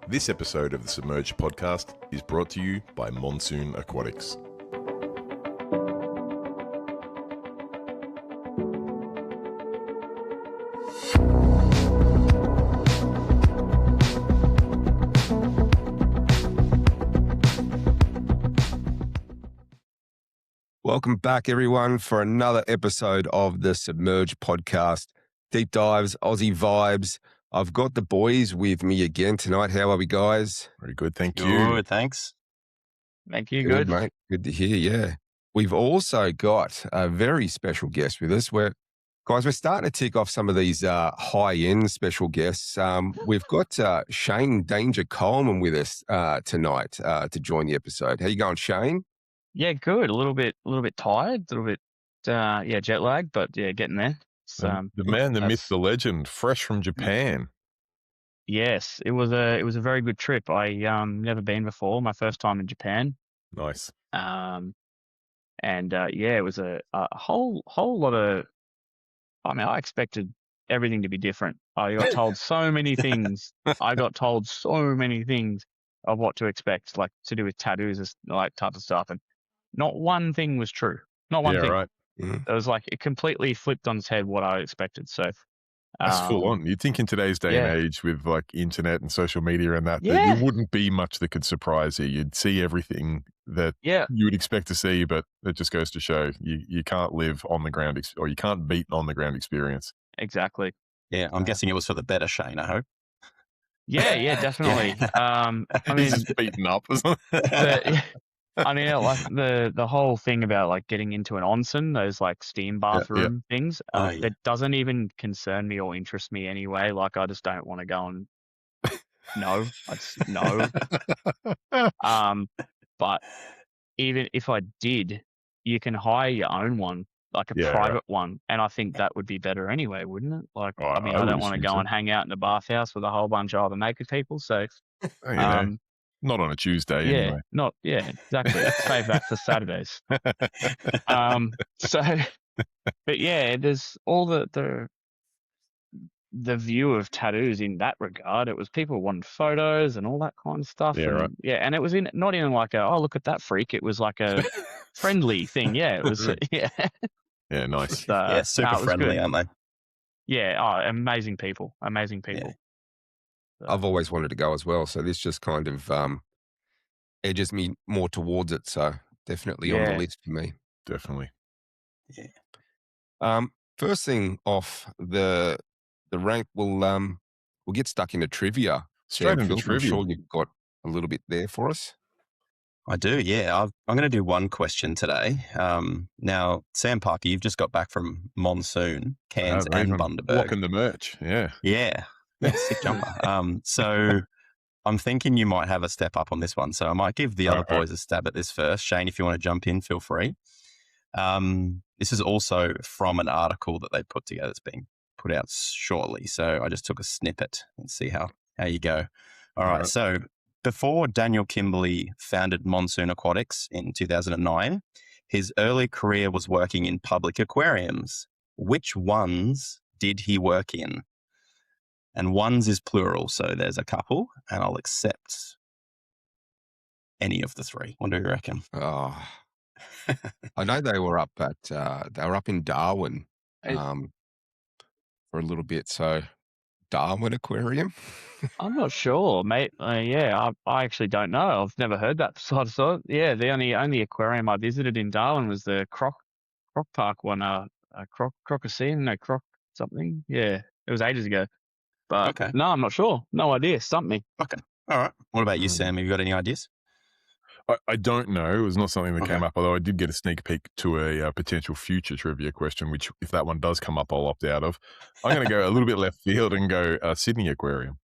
This episode of the Submerged Podcast is brought to you by Monsoon Aquatics. Welcome back, everyone, for another episode of the Submerged Podcast. Deep dives, Aussie vibes. I've got the boys with me again tonight. How are we, guys? Very good, thank you. Good, thanks. Thank you. Good, mate. Good to hear. Yeah, we've also got a very special guest with us. We're starting to tick off some of these high-end special guests. We've got Shane Danger Coleman with us tonight to join the episode. How you going, Shane? Yeah, good. A little bit tired, a little bit, jet lag, but yeah, getting there. The man, the myth, the legend, fresh from Japan. Yes, it was a very good trip. I never been before. My first time in Japan. Nice. It was a whole lot of. I mean, I expected everything to be different. I got told so many things. I got told so many things of what to expect, like to do with tattoos, like type of stuff, and not one thing was true. Not one thing. Right. It was like it completely flipped on its head what I expected. So that's full on. You'd think in today's day and age with like internet and social media and that there wouldn't be much that could surprise you. You'd see everything that you would expect to see, but it just goes to show you can't live on the ground or you can't beat on the ground experience. Exactly. Yeah, I'm guessing it was for the better, Shane, I hope. Yeah, definitely. I mean, he's just beaten up, isn't it? I mean, like the whole thing about like getting into an onsen, those like steam bathroom things, that doesn't even concern me or interest me anyway. Like I just don't want to go and no. But even if I did, you can hire your own one, like a private one, and I think that would be better aneway, wouldn't it? Like, I don't want to go and hang out in a bathhouse with a whole bunch of other naked people. So, not on a Tuesday, anyway. Exactly. Save that for Saturdays. But yeah, there's all the view of tattoos in that regard. It was people wanting photos and all that kind of stuff. And it was not even like look at that freak. It was like a friendly thing. Yeah, it was. Yeah, nice. Super friendly, good. Aren't they? Yeah, amazing people. Yeah. I've always wanted to go as well, so this just kind of edges me more towards it. So definitely on the list for me. Definitely. Yeah. First thing off the rank, we'll get stuck into trivia. Straight into trivia. I'm sure you've got a little bit there for us. I do, yeah. I'm going to do one question today. Now, Sam Parker, you've just got back from Monsoon, Cairns and Bundaberg. Blocking the merch, Yeah. Sick jumper. So I'm thinking you might have a step up on this one. So I might give the other boys a stab at this first. Shane, if you want to jump in, feel free. This is also from an article that they put together. It's being put out shortly. So I just took a snippet and see how you go. All right. So before Daniel Kimberley founded Monsoon Aquatics in 2009, his early career was working in public aquariums. Which ones did he work in? And ones is plural, so there's a couple, and I'll accept any of the three. What do you reckon? Oh, I know they were up in Darwin for a little bit. So Darwin Aquarium. I'm not sure, mate. I actually don't know. I've never heard that sort of. Yeah, the only aquarium I visited in Darwin was the Croc Park one. Crocosine, no Croc something. Yeah, it was ages ago. But no, I'm not sure. No idea. Stump me. Okay. All right. What about you, Sam? Have you got any ideas? I don't know. It was not something that came up, although I did get a sneak peek to a potential future trivia question, which if that one does come up, I'll opt out of. I'm going to go a little bit left field and go Sydney Aquarium.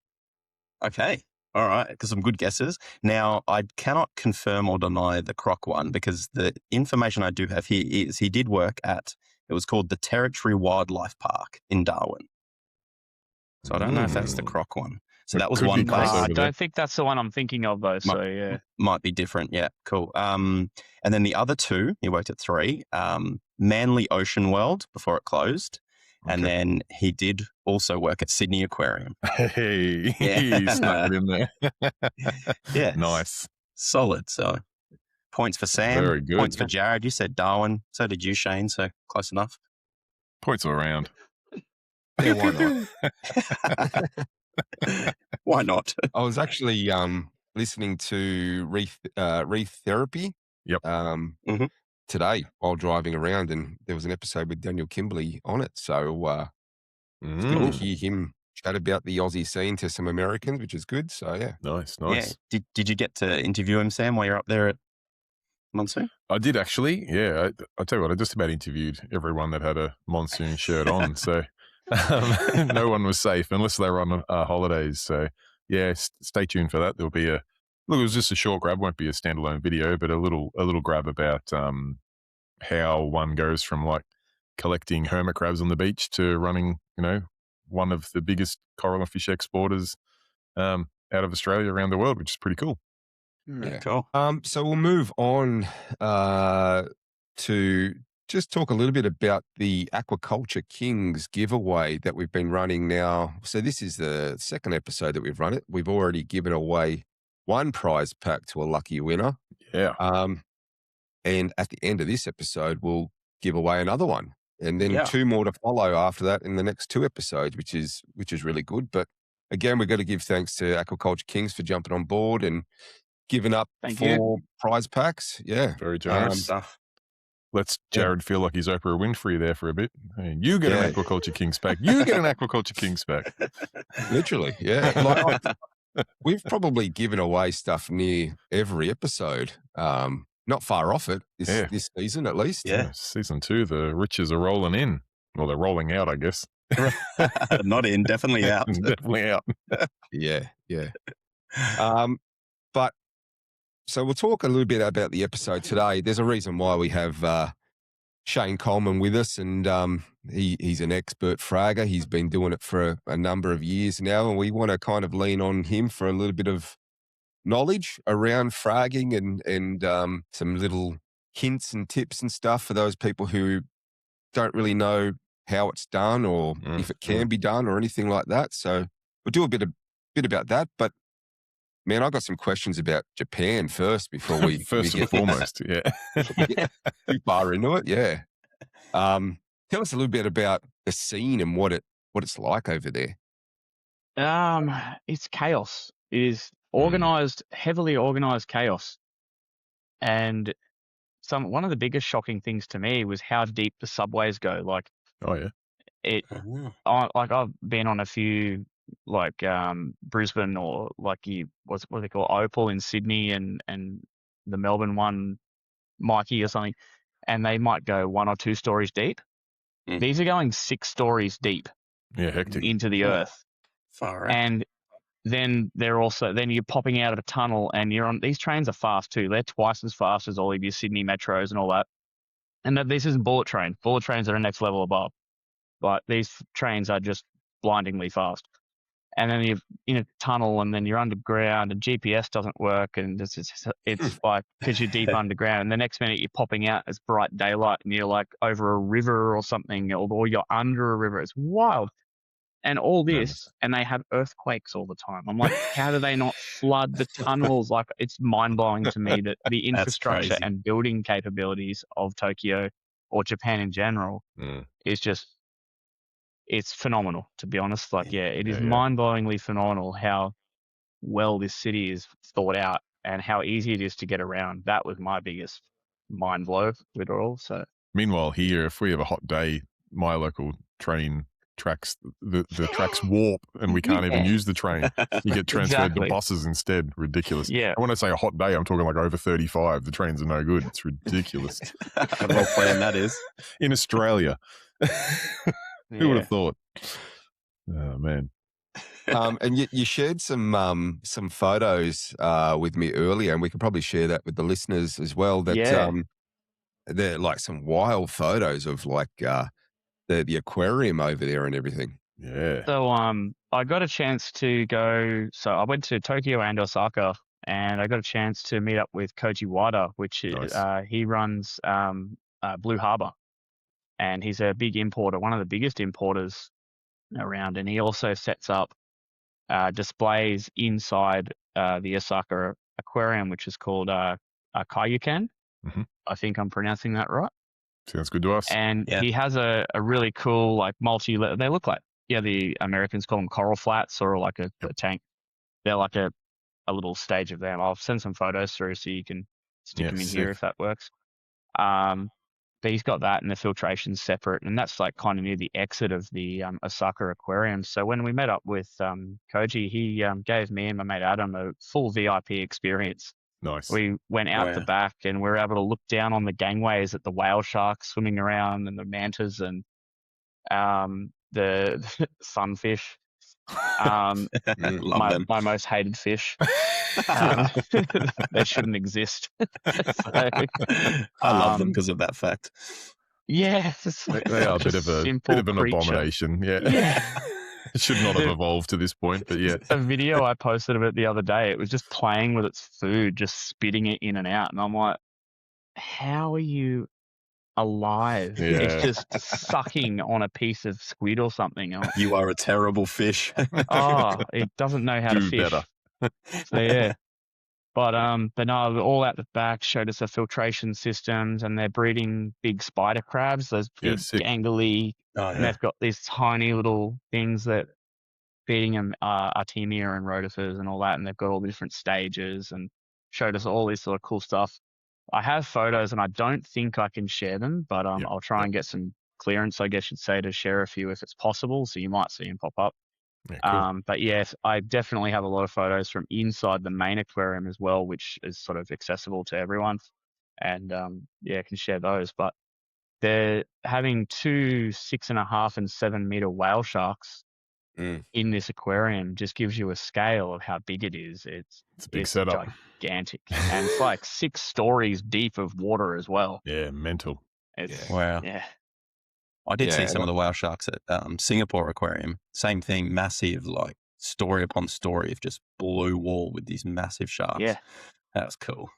Okay. All right. Because some good guesses. Now, I cannot confirm or deny the Croc one because the information I do have here is he did work at, it was called the Territory Wildlife Park in Darwin. So I don't know if that's the Croc one. So that was one place. I don't think that's the one I'm thinking of though. So might be different. Yeah, cool. And then the other two, he worked at three. Manly Ocean World before it closed, And then he did also work at Sydney Aquarium. Hey, he snuck it in there. Yeah. Nice. Solid. So points for Sam. Very good. Points for Jared. You said Darwin. So did you, Shane. So close enough. Points all around. Yeah, why not? Why not? I was actually listening to Reef Therapy today while driving around, and there was an episode with Daniel Kimberley on it. So it's good to hear him chat about the Aussie scene to some Americans, which is good. So yeah, nice. Yeah. Did you get to interview him, Sam, while you're up there at Monsoon? I did actually. Yeah, I tell you what, I just about interviewed everyone that had a Monsoon shirt on. So no one was safe unless they were on holidays. So yeah, stay tuned for that. There'll be it was just a short grab, won't be a standalone video, but a little grab about how one goes from like collecting hermit crabs on the beach to running, one of the biggest coral and fish exporters out of Australia around the world, which is pretty cool. Yeah, cool. So we'll move on to just talk a little bit about the Aquaculture Kings giveaway that we've been running now. So this is the second episode that we've run it. We've already given away one prize pack to a lucky winner. Yeah. And at the end of this episode, we'll give away another one, and then two more to follow after that in the next two episodes, which is really good. But again, we've got to give thanks to Aquaculture Kings for jumping on board and giving up four prize packs. Yeah. Very generous stuff. Lets Jared feel like he's Oprah Winfrey there for a bit. Hey, you get an Aquaculture Kings pack. You get an Aquaculture Kings pack. Literally, yeah. We've probably given away stuff near every episode. Not far off it this season, at least. Yeah. Season 2, the riches are rolling in. Well, they're rolling out, I guess. Not in, definitely out. Definitely out. Yeah. But so we'll talk a little bit about the episode today. There's a reason why we have Shane Coleman with us, and he's an expert fragger. He's been doing it for a number of years now, and we want to kind of lean on him for a little bit of knowledge around fragging and some little hints and tips and stuff for those people who don't really know how it's done or if it can be done or anything like that. So we'll do a bit about that, but man, I got some questions about Japan first before we first and foremost. Yeah. we get too far into it. Yeah. Tell us a little bit about the scene and what it's like over there. It's chaos. It is organized, heavily organized chaos. And one of the biggest shocking things to me was how deep the subways go. Like, I've been on a few, like Brisbane or like what they call Opal in Sydney and the Melbourne one, Mikey or something, and they might go 1 or 2 stories deep. These are going 6 stories deep. Yeah, hectic. Into the earth. Far out. And then you're popping out of a tunnel and these trains are fast too. They're twice as fast as all of your Sydney metros and all that. And this isn't bullet train. Bullet trains are the next level above. But these trains are just blindingly fast. And then you're in a tunnel and then you're underground and GPS doesn't work. And it's like, because you're deep underground. And the next minute you're popping out as bright daylight and you're like over a river or something, or you're under a river. It's wild. And all this, and they have earthquakes all the time. I'm like, how do they not flood the tunnels? Like, it's mind-blowing to me that the infrastructure and building capabilities of Tokyo or Japan in general is just, it's phenomenal, to be honest. Like, it is mind-blowingly phenomenal how well this city is thought out and how easy it is to get around. That was my biggest mind blow with it all. So, meanwhile, here, if we have a hot day, my local train tracks, the tracks warp and we can't even use the train. You get transferred to buses instead. Ridiculous. Yeah. When I say a hot day, I'm talking like over 35. The trains are no good. It's ridiculous. Well planned that is. In Australia. Who would have thought? Oh, man. And you shared some photos with me earlier, and we could probably share that with the listeners as well. That they're like some wild photos of like the aquarium over there and everything. Yeah. So I got a chance to go. So I went to Tokyo and Osaka, and I got a chance to meet up with Koji Wada, which is, he runs Blue Harbor. and he's a big importer, one of the biggest importers around. And he also sets up displays inside the Osaka aquarium, which is called Kaiyukan. Mm-hmm. I think I'm pronouncing that right. Sounds good to us. And he has a really cool, like, they look like, the Americans call them coral flats, or like a tank. They're like a little stage of them. I'll send some photos through so you can stick them in here if that works. But he's got that, and the filtration's separate, and that's like kind of near the exit of the Osaka aquarium. So when we met up with Koji, he gave me and my mate Adam a full VIP experience. Nice. We went out the back, and we were able to look down on the gangways at the whale sharks swimming around, and the mantas, and the sunfish. My most hated fish. They shouldn't exist. I love them because of that fact. Yeah, they are a bit of an abomination. Yeah. It should not have evolved to this point, but yeah. A video I posted of it the other day, it was just playing with its food, just spitting it in and out, and I'm like, how are you alive? Yeah. It's just sucking on a piece of squid or something. You are a terrible fish. It doesn't know how to fish. Better. So yeah. But no, all out the back showed us the filtration systems, and they're breeding big spider crabs, those big gangly, and they've got these tiny little things that feeding them Artemia and rotifers and all that, and they've got all the different stages, and showed us all this sort of cool stuff. I have photos, and I don't think I can share them, but I'll try and get some clearance, I guess you'd say, to share a few if it's possible, so you might see them pop up. Yeah, cool. But yes, I definitely have a lot of photos from inside the main aquarium as well, which is sort of accessible to everyone, and I can share those. But they're having 2 6.5 and 7 meter whale sharks in this aquarium just gives you a scale of how big it is. It's a big setup, gigantic, and it's like 6 stories deep of water as well. Yeah, mental. Wow. Yeah. I did see some of the whale sharks at Singapore Aquarium. Same thing, massive, like story upon story of just blue wall with these massive sharks. Yeah. That was cool.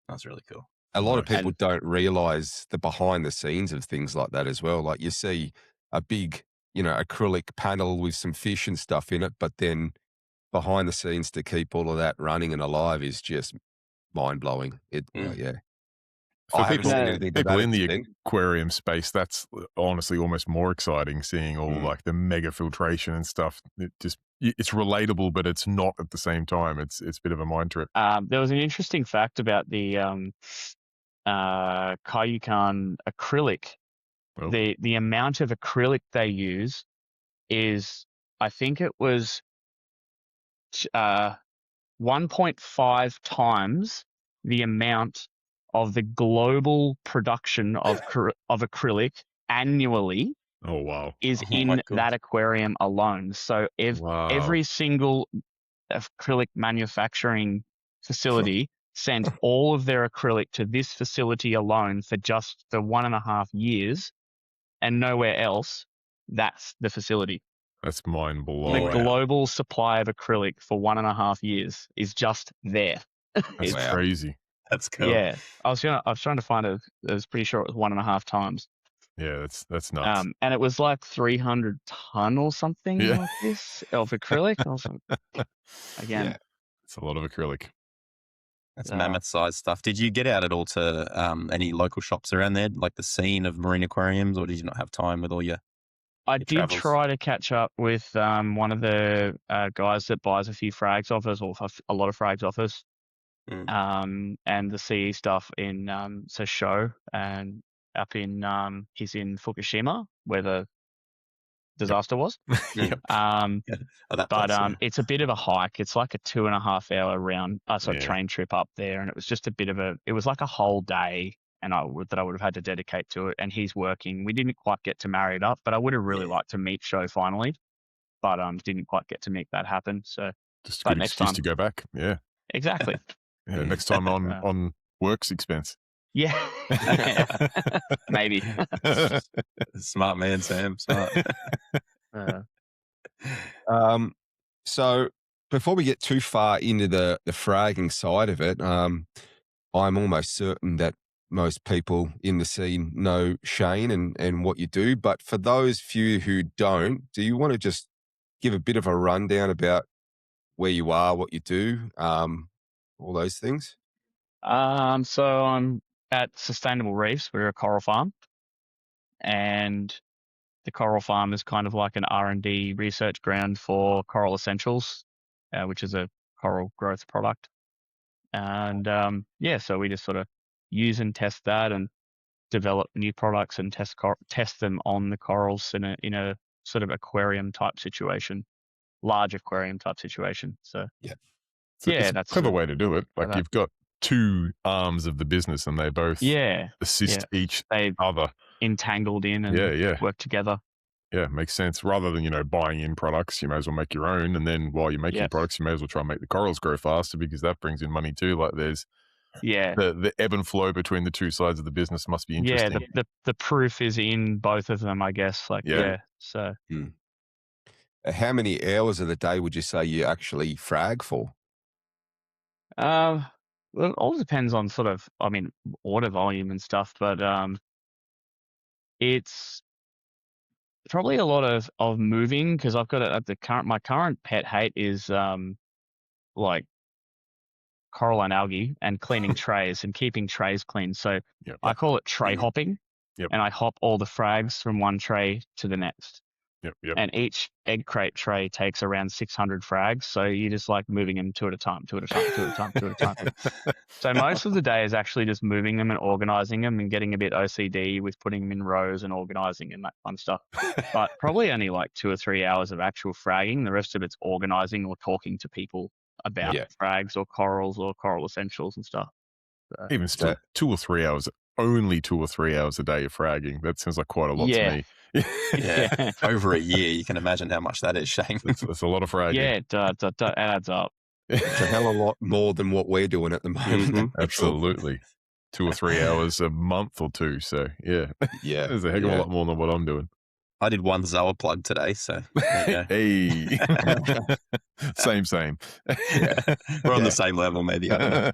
That was really cool. A lot of people don't realize the behind the scenes of things like that as well. Like you see a big, acrylic panel with some fish and stuff in it, but then behind the scenes to keep all of that running and alive is just mind blowing. For people in the aquarium space, that's honestly almost more exciting, seeing all like the mega filtration and stuff. It's relatable, but it's not at the same time. It's a bit of a mind trip. There was an interesting fact about the Kaiyukan acrylic. Oh. The amount of acrylic they use is, I think it was 1.5 times the amount of the global production of acrylic annually. Oh wow! Is in that aquarium alone. So every single acrylic manufacturing facility sent all of their acrylic to this facility alone for just the 1.5 years, and nowhere else. That's the facility. That's mind blowing. The global supply of acrylic for 1.5 years is just there. That's crazy. That's cool. Yeah, I was trying to find it. I was pretty sure it was 1.5 times. Yeah, that's nuts. And it was like 300 ton or something like this of acrylic. Again, it's a lot of acrylic. That's mammoth size stuff. Did you get out at all to any local shops around there, like the scene of marine aquariums, or did you not have time with all your? I did try to catch up with one of the guys that buys a few frags off us, or a lot of frags off us. And the CE stuff in Show, and up in he's in Fukushima where the disaster was. It's a bit of a hike. It's like a 2.5 hour round train trip up there, and it was just it was like a whole day, and I would have had to dedicate to it. And he's working. We didn't quite get to marry it up, but I would have really liked to meet Show finally, but didn't quite get to make that happen. So just a good excuse to go back. Yeah, exactly. Yeah, next time on work's expense. Yeah. Maybe. Smart man, Sam. Smart. So before we get too far into the fragging side of it, I'm almost certain that most people in the scene know Shane and what you do. But for those few who don't, do you want to just give a bit of a rundown about where you are, what you do, all those things? So I'm at Sustainable Reefs. We're a coral farm, and the coral farm is kind of like an R&D research ground for Coral Essentials, which is a coral growth product. And so we just sort of use and test that and develop new products and test them on the corals in a sort of aquarium type situation, large aquarium type situation. So yeah, it's a that's clever way to do it. Like you've got two arms of the business, and they both assist each other, entangled in and work together. Yeah, makes sense. Rather than, buying in products, you may as well make your own. And then while you're making products, you may as well try and make the corals grow faster, because that brings in money too. Like there's the ebb and flow between the two sides of the business must be interesting. Yeah, the proof is in both of them, I guess. So. How many hours of the day would you say you actually frag for? Well, it all depends on order volume and stuff, but it's probably a lot of moving, because I've got my current pet hate is like coral and algae and cleaning trays and keeping trays clean. So I call it tray hopping, and I hop all the frags from one tray to the next. And each egg crate tray takes around 600 frags. So you're just like moving them two at a time. So most of the day is actually just moving them and organizing them and getting a bit OCD with putting them in rows and organizing and that fun stuff. But probably only like 2 or 3 hours of actual fragging. The rest of it's organizing or talking to people about frags or corals or coral essentials and stuff. So, even still, 2 or 3 hours, only 2 or 3 hours a day of fragging. That sounds like quite a lot to me. Over a year, you can imagine how much that is, Shane. It's a lot of fragging. Yeah, it adds up. It's a hell of a lot more than what we're doing at the moment. Mm-hmm. Absolutely. 2 or 3 hours a month or two. So there's a heck of a lot more than what I'm doing. I did one Zoa plug today, so hey, same. We're on the same level, maybe. I don't know.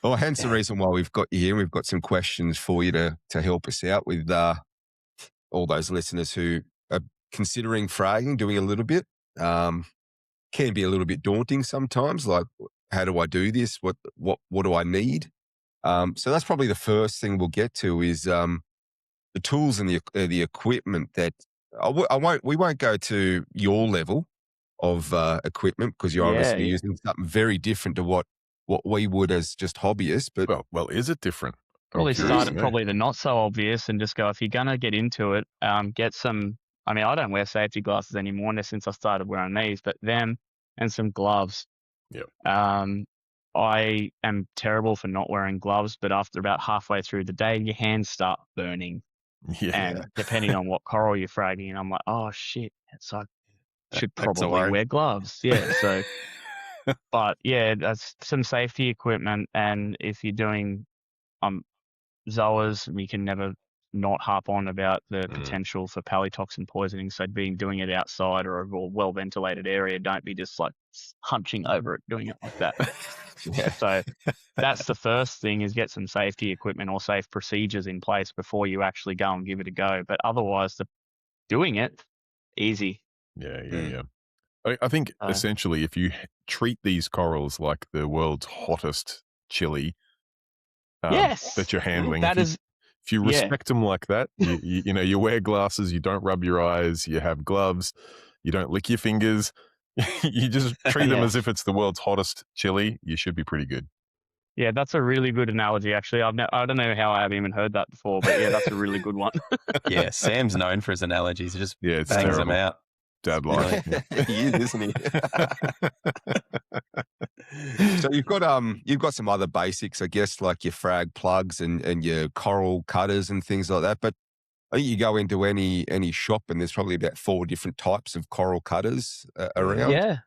Well, hence the reason why we've got you here. We've got some questions for you to help us out with all those listeners who are considering fragging, doing a little bit. Can be a little bit daunting sometimes. Like, how do I do this? What do I need? So that's probably the first thing we'll get to is the tools and the equipment that we won't go to your level of equipment, because you're obviously using something very different to what we would as just hobbyists. But well, is it different? Probably start at probably the not so obvious and just go, if you're gonna get into it, get some. I mean, I don't wear safety glasses anymore since I started wearing these, but them and some gloves. I am terrible for not wearing gloves, but after about halfway through the day, your hands start burning. And depending on what coral you're fragging, I'm like, oh shit, I should probably wear gloves. So, but that's some safety equipment. And if you're doing zoas, we can never not harp on about the potential for palytoxin poisoning. So doing it outside or a well ventilated area, don't be just like hunching over it, doing it like that. So that's the first thing, is get some safety equipment or safe procedures in place before you actually go and give it a go. But otherwise, doing it, easy. Yeah. I think essentially, if you treat these corals like the world's hottest chili that you're handling, if you respect them like that, you wear glasses, you don't rub your eyes, you have gloves, you don't lick your fingers, you just treat them as if it's the world's hottest chili, you should be pretty good. Yeah, that's a really good analogy, actually. I don't know how I have even heard that before, but that's a really good one. Sam's known for his analogies. He just bangs terrible. Them out. Dad like. He is, isn't he? So you've got some other basics, I guess, like your frag plugs and your coral cutters and things like that. But I think you go into any shop and there's probably about 4 different types of coral cutters around. Yeah.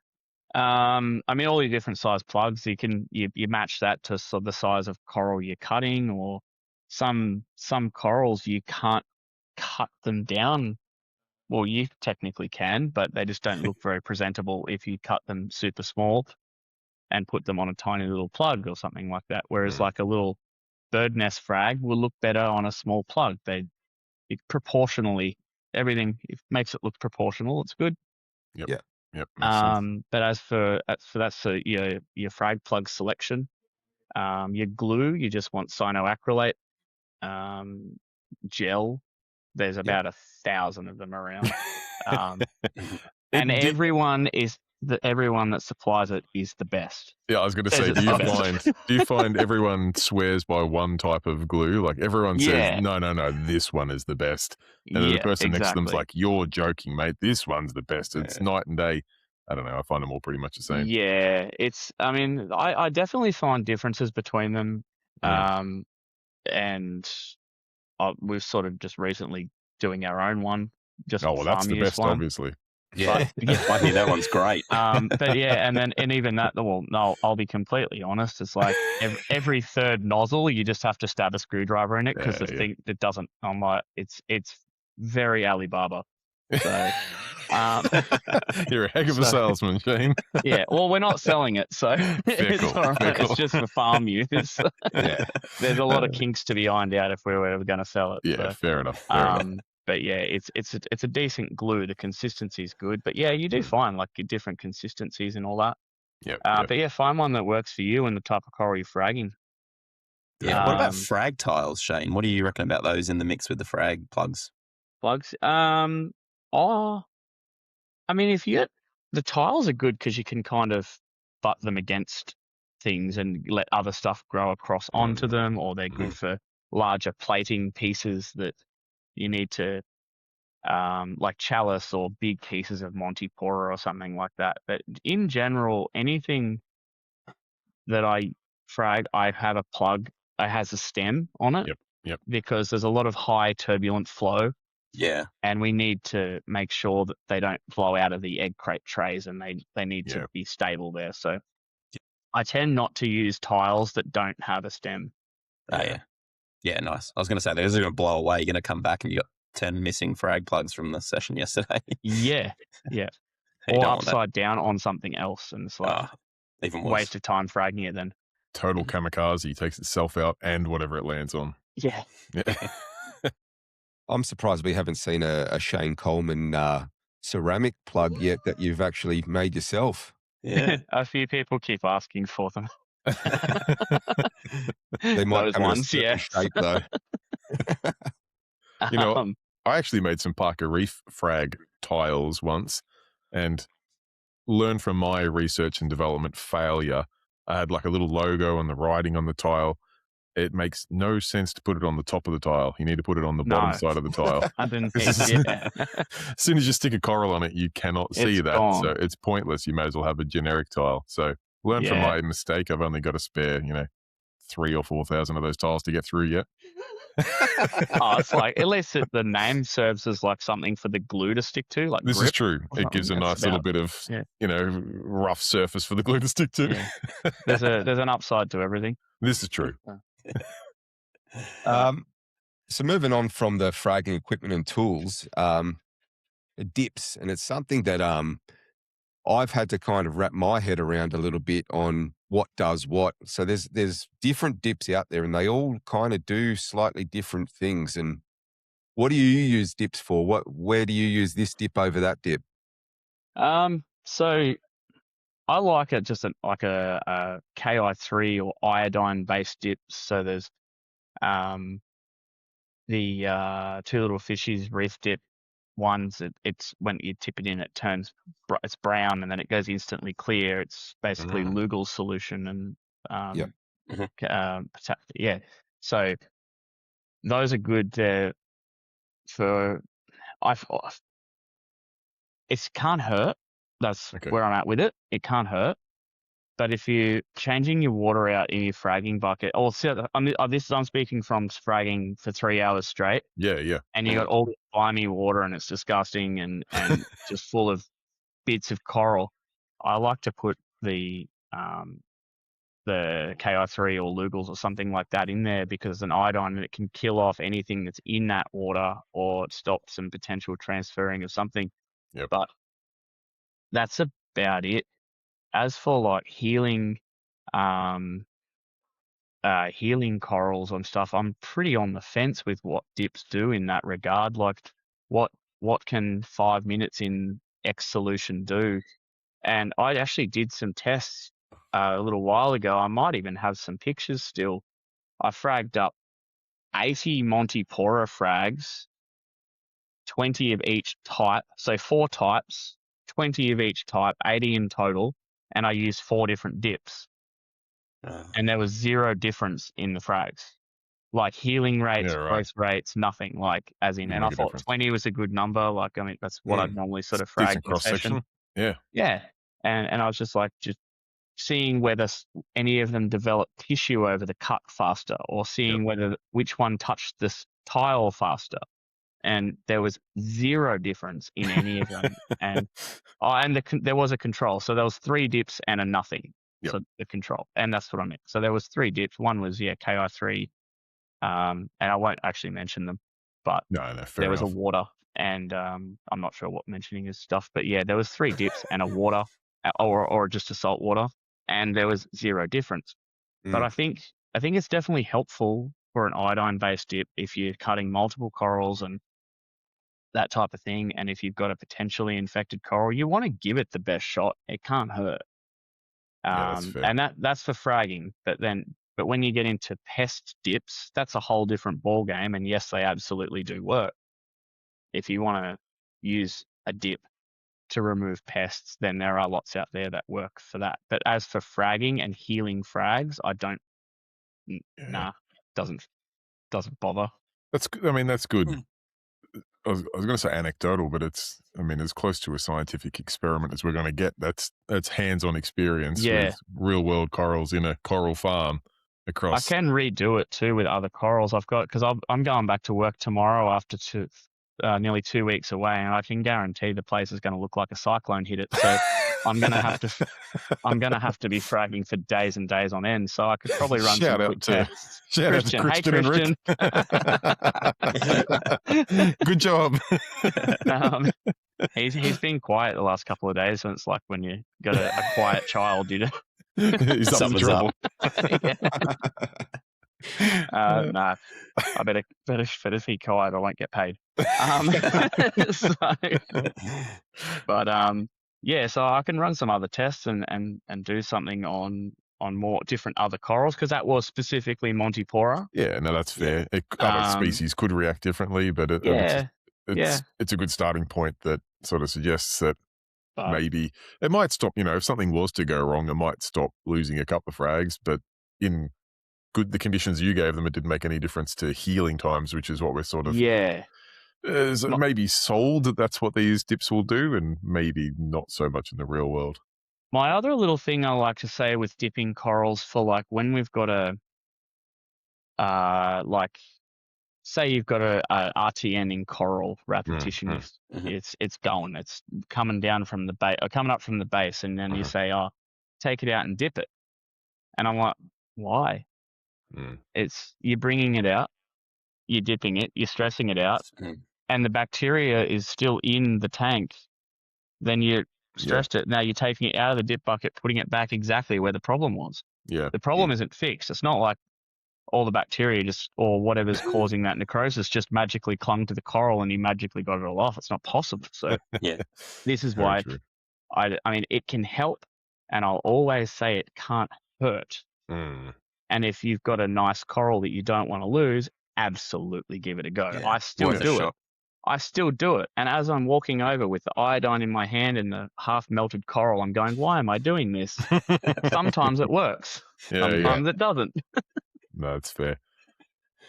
I mean, all your different size plugs, you match that to the size of coral you're cutting, or some corals you can't cut them down. Well, you technically can, but they just don't look very presentable if you cut them super small and put them on a tiny little plug or something like that. Whereas like a little bird nest frag will look better on a small plug. It proportionally, everything, it makes it look proportional. It's good. Yep. Makes sense. But as for that's your frag plug selection. Your glue, you just want cyanoacrylate, gel. There's about 1,000 of them around. And everyone that supplies it is the best. Yeah, I was going to say, do you find everyone swears by one type of glue? Like everyone says, no, this one is the best. And then the person next to them's like, you're joking, mate. This one's the best. It's night and day. I don't know. I find them all pretty much the same. Yeah, I definitely find differences between them. And we're sort of just recently doing our own one. Just that's the best, obviously. Yeah, I think that one's great. But yeah, and even that, well, no, I'll be completely honest. It's like every third nozzle, you just have to stab a screwdriver in it because the thing that doesn't. I'm like, it's very Alibaba. So, you're a heck of a salesman, Shane. Yeah, well, we're not selling it, so it's cool, all right. cool. It's just for farm use. There's a lot of kinks to be ironed out if we were ever going to sell it. Yeah, so. fair enough. But yeah, it's a decent glue. The consistency is good, but yeah, you do find like your different consistencies and all that. But yeah, find one that works for you and the type of coral you're fragging. Yeah. What about frag tiles, Shane? What do you reckon about those in the mix with the frag plugs? If you get the tiles are good because you can kind of butt them against things and let other stuff grow across onto them, or they're good for larger plating pieces that you need to, like chalice or big pieces of Montipora or something like that. But in general, anything that I frag, I have a plug. It has a stem on it. Yep. Because there's a lot of high turbulent flow. Yeah. And we need to make sure that they don't blow out of the egg crate trays, and they need to be stable there. So I tend not to use tiles that don't have a stem. Yeah, nice. I was going to say, those are going to blow away. You're going to come back and you got 10 missing frag plugs from the session yesterday. Yeah. Or upside down on something else. And it's like even worse. Waste of time fragging it then. Total kamikaze, takes itself out and whatever it lands on. Yeah. I'm surprised we haven't seen a Shane Coleman ceramic plug yet that you've actually made yourself. Yeah. A few people keep asking for them. They might come in a certain shape though. I actually made some Parker Reef frag tiles once and learned from my research and development failure. I had like a little logo and the writing on the tile. It makes no sense to put it on the top of the tile. You need to put it on the bottom side of the tile. As soon as you stick a coral on it, you cannot see that. Gone. So it's pointless. You may as well have a generic tile. So learn from my mistake. I've only got to spare, 3,000 or 4,000 of those tiles to get through yet. It's like, at least the name serves as like something for the glue to stick to. Like this is true. It gives a nice little bit of, rough surface for the glue to stick to. Yeah. There's an upside to everything. This is true. So moving on from the fragging equipment and tools, dips, and it's something that I've had to kind of wrap my head around a little bit on what does what. So there's different dips out there, and they all kind of do slightly different things. And what do you use dips for? Where do you use this dip over that dip? So I like it just like a Ki3 or iodine based dips. So there's the Two Little Fishies reef dip ones. It's when you tip it in, it turns it's brown and then it goes instantly clear. It's basically Lugal's solution and So those are good for it can't hurt. That's where I'm at with it. It can't hurt. But if you're changing your water out in your fragging bucket, I'm speaking from fragging for 3 hours straight. Yeah. And you got all the slimy water and it's disgusting and just full of bits of coral. I like to put the Ki3 or Lugals or something like that in there because an iodine and it can kill off anything that's in that water or stop some potential transferring of something. Yep. But that's about it. As for like healing healing corals and stuff, I'm pretty on the fence with what dips do in that regard. Like, what can 5 minutes in X solution do? And I actually did some tests a little while ago. I might even have some pictures still. I fragged up 80 Montipora frags, 20 of each type, so 4 types, 20 of each type, 80 in total, and I used 4 different dips. And there was 0 difference in the frags. Like healing rates, growth rates, nothing. Like, as in, and I thought 20 was a good number. Like, I mean, that's what I'd normally sort of frag in a session. Yeah. Yeah. And I was just like, just seeing whether any of them develop tissue over the cut faster, or seeing whether which one touched this tile faster. And there was 0 difference in any of them. And there was a control. So there was 3 dips and a nothing. So the control. And that's what I meant. So there was 3 dips. One was, KI3. And I won't actually mention them, but there was a water, and I'm not sure what mentioning is stuff, but yeah, there was 3 dips and a water, or just a salt water, and there was 0 difference. But I think it's definitely helpful for an iodine-based dip if you're cutting multiple corals and that type of thing, and if you've got a potentially infected coral, you want to give it the best shot. It can't hurt. That's fair. And that's for fragging, but when you get into pest dips, that's a whole different ball game. And yes, they absolutely do work. If you want to use a dip to remove pests, then there are lots out there that work for that. But as for fragging and healing frags, I don't. Nah, doesn't bother. That's good. I was going to say anecdotal, but it's as close to a scientific experiment as we're going to get. That's hands-on experience with real-world corals in a coral farm across. I can redo it too with other corals I've got, because I'm going back to work tomorrow after nearly 2 weeks away, and I can guarantee the place is going to look like a cyclone hit it. So I'm going to have to be fragging for days and days on end. So I could probably run some quick tests. Shout out to Christian and Rick. Good job. He's been quiet the last couple of days, and it's like when you got a quiet child, you know. Something's trouble. Nah, I better be quiet. I won't get paid. So I can run some other tests and do something on more different other corals, because that was specifically Montipora. Yeah, no, that's fair. Other species could react differently, but it's a good starting point that sort of suggests that maybe it might stop. If something was to go wrong, it might stop losing a couple of frags, but in the conditions you gave them, it didn't make any difference to healing times, which is what we're sort of maybe sold that that's what these dips will do, and maybe not so much in the real world. My other little thing I like to say with dipping corals, for like when we've got say you've got a RTN in coral repetition, it's going, it's coming down from the base, or coming up from the base, and then you say, take it out and dip it, and I'm like, why? You're bringing it out, you're dipping it, you're stressing it out, and the bacteria is still in the tank. Then you stressed it. Now you're taking it out of the dip bucket, putting it back exactly where the problem was. Yeah. The problem isn't fixed. It's not like all the bacteria or whatever's causing that necrosis just magically clung to the coral and you magically got it all off. It's not possible. So this is why it can help, and I'll always say it can't hurt. And if you've got a nice coral that you don't want to lose, absolutely give it a go. I still do it. I still do it. And as I'm walking over with the iodine in my hand and the half-melted coral, I'm going, why am I doing this? Sometimes it works. Sometimes it doesn't. No, it's fair.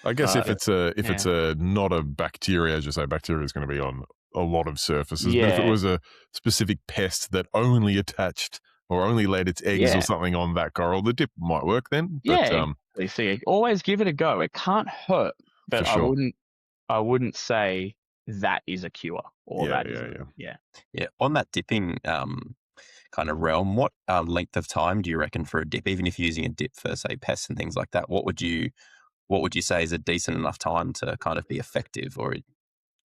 I guess if it's not a bacteria, as you say, bacteria is going to be on a lot of surfaces. But if it was a specific pest that only attached or only laid its eggs or something on that coral, the dip might work then. But, see, always give it a go. It can't hurt, but I wouldn't say that is a cure or On that dipping kind of realm, what length of time do you reckon for a dip, even if you're using a dip for, say, pests and things like that? What would you say is a decent enough time to kind of be effective, or do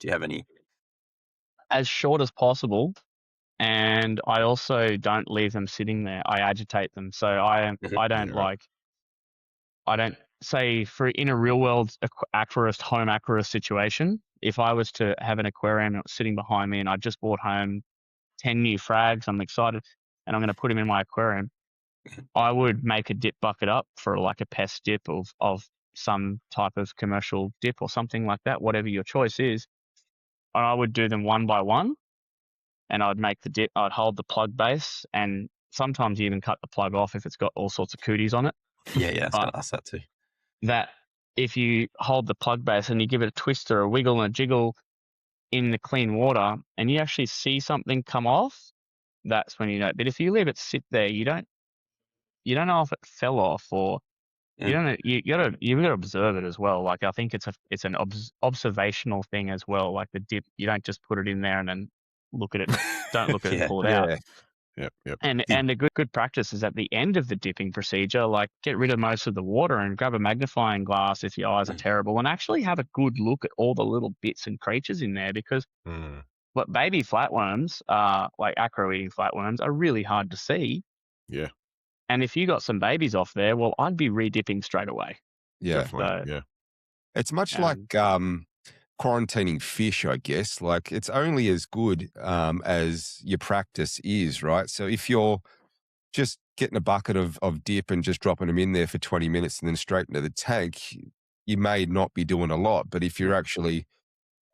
you have any? As short as possible. And I also don't leave them sitting there. I agitate them. So I don't say in a real world home aquarist situation, if I was to have an aquarium sitting behind me and I just bought home 10 new frags, I'm excited, and I'm going to put them in my aquarium, I would make a dip bucket up for like a pest dip of some type of commercial dip or something like that, whatever your choice is. And I would do them one by one, and I'd make the dip, I'd hold the plug base, and sometimes you even cut the plug off if it's got all sorts of cooties on it. Yeah, I was going to ask that too. That if you hold the plug base and you give it a twist or a wiggle and a jiggle in the clean water and you actually see something come off, that's when you know. But if you leave it sit there, you don't know if it fell off, or you don't know. You've got to observe it as well. Like, I think it's an observational thing as well. Like the dip, you don't just put it in there and then look at it. Don't look at it and pull it out. Yep. And a good practice is at the end of the dipping procedure, like, get rid of most of the water and grab a magnifying glass if your eyes are terrible, and actually have a good look at all the little bits and creatures in there, because what baby flatworms, like acro-eating flatworms, are really hard to see. Yeah. And if you got some babies off there, well, I'd be re-dipping straight away. Yeah. Definitely. Yeah. It's much like quarantining fish, I guess. Like, it's only as good as your practice is, right? So if you're just getting a bucket of dip and just dropping them in there for 20 minutes and then straight into the tank, you may not be doing a lot. But if you're actually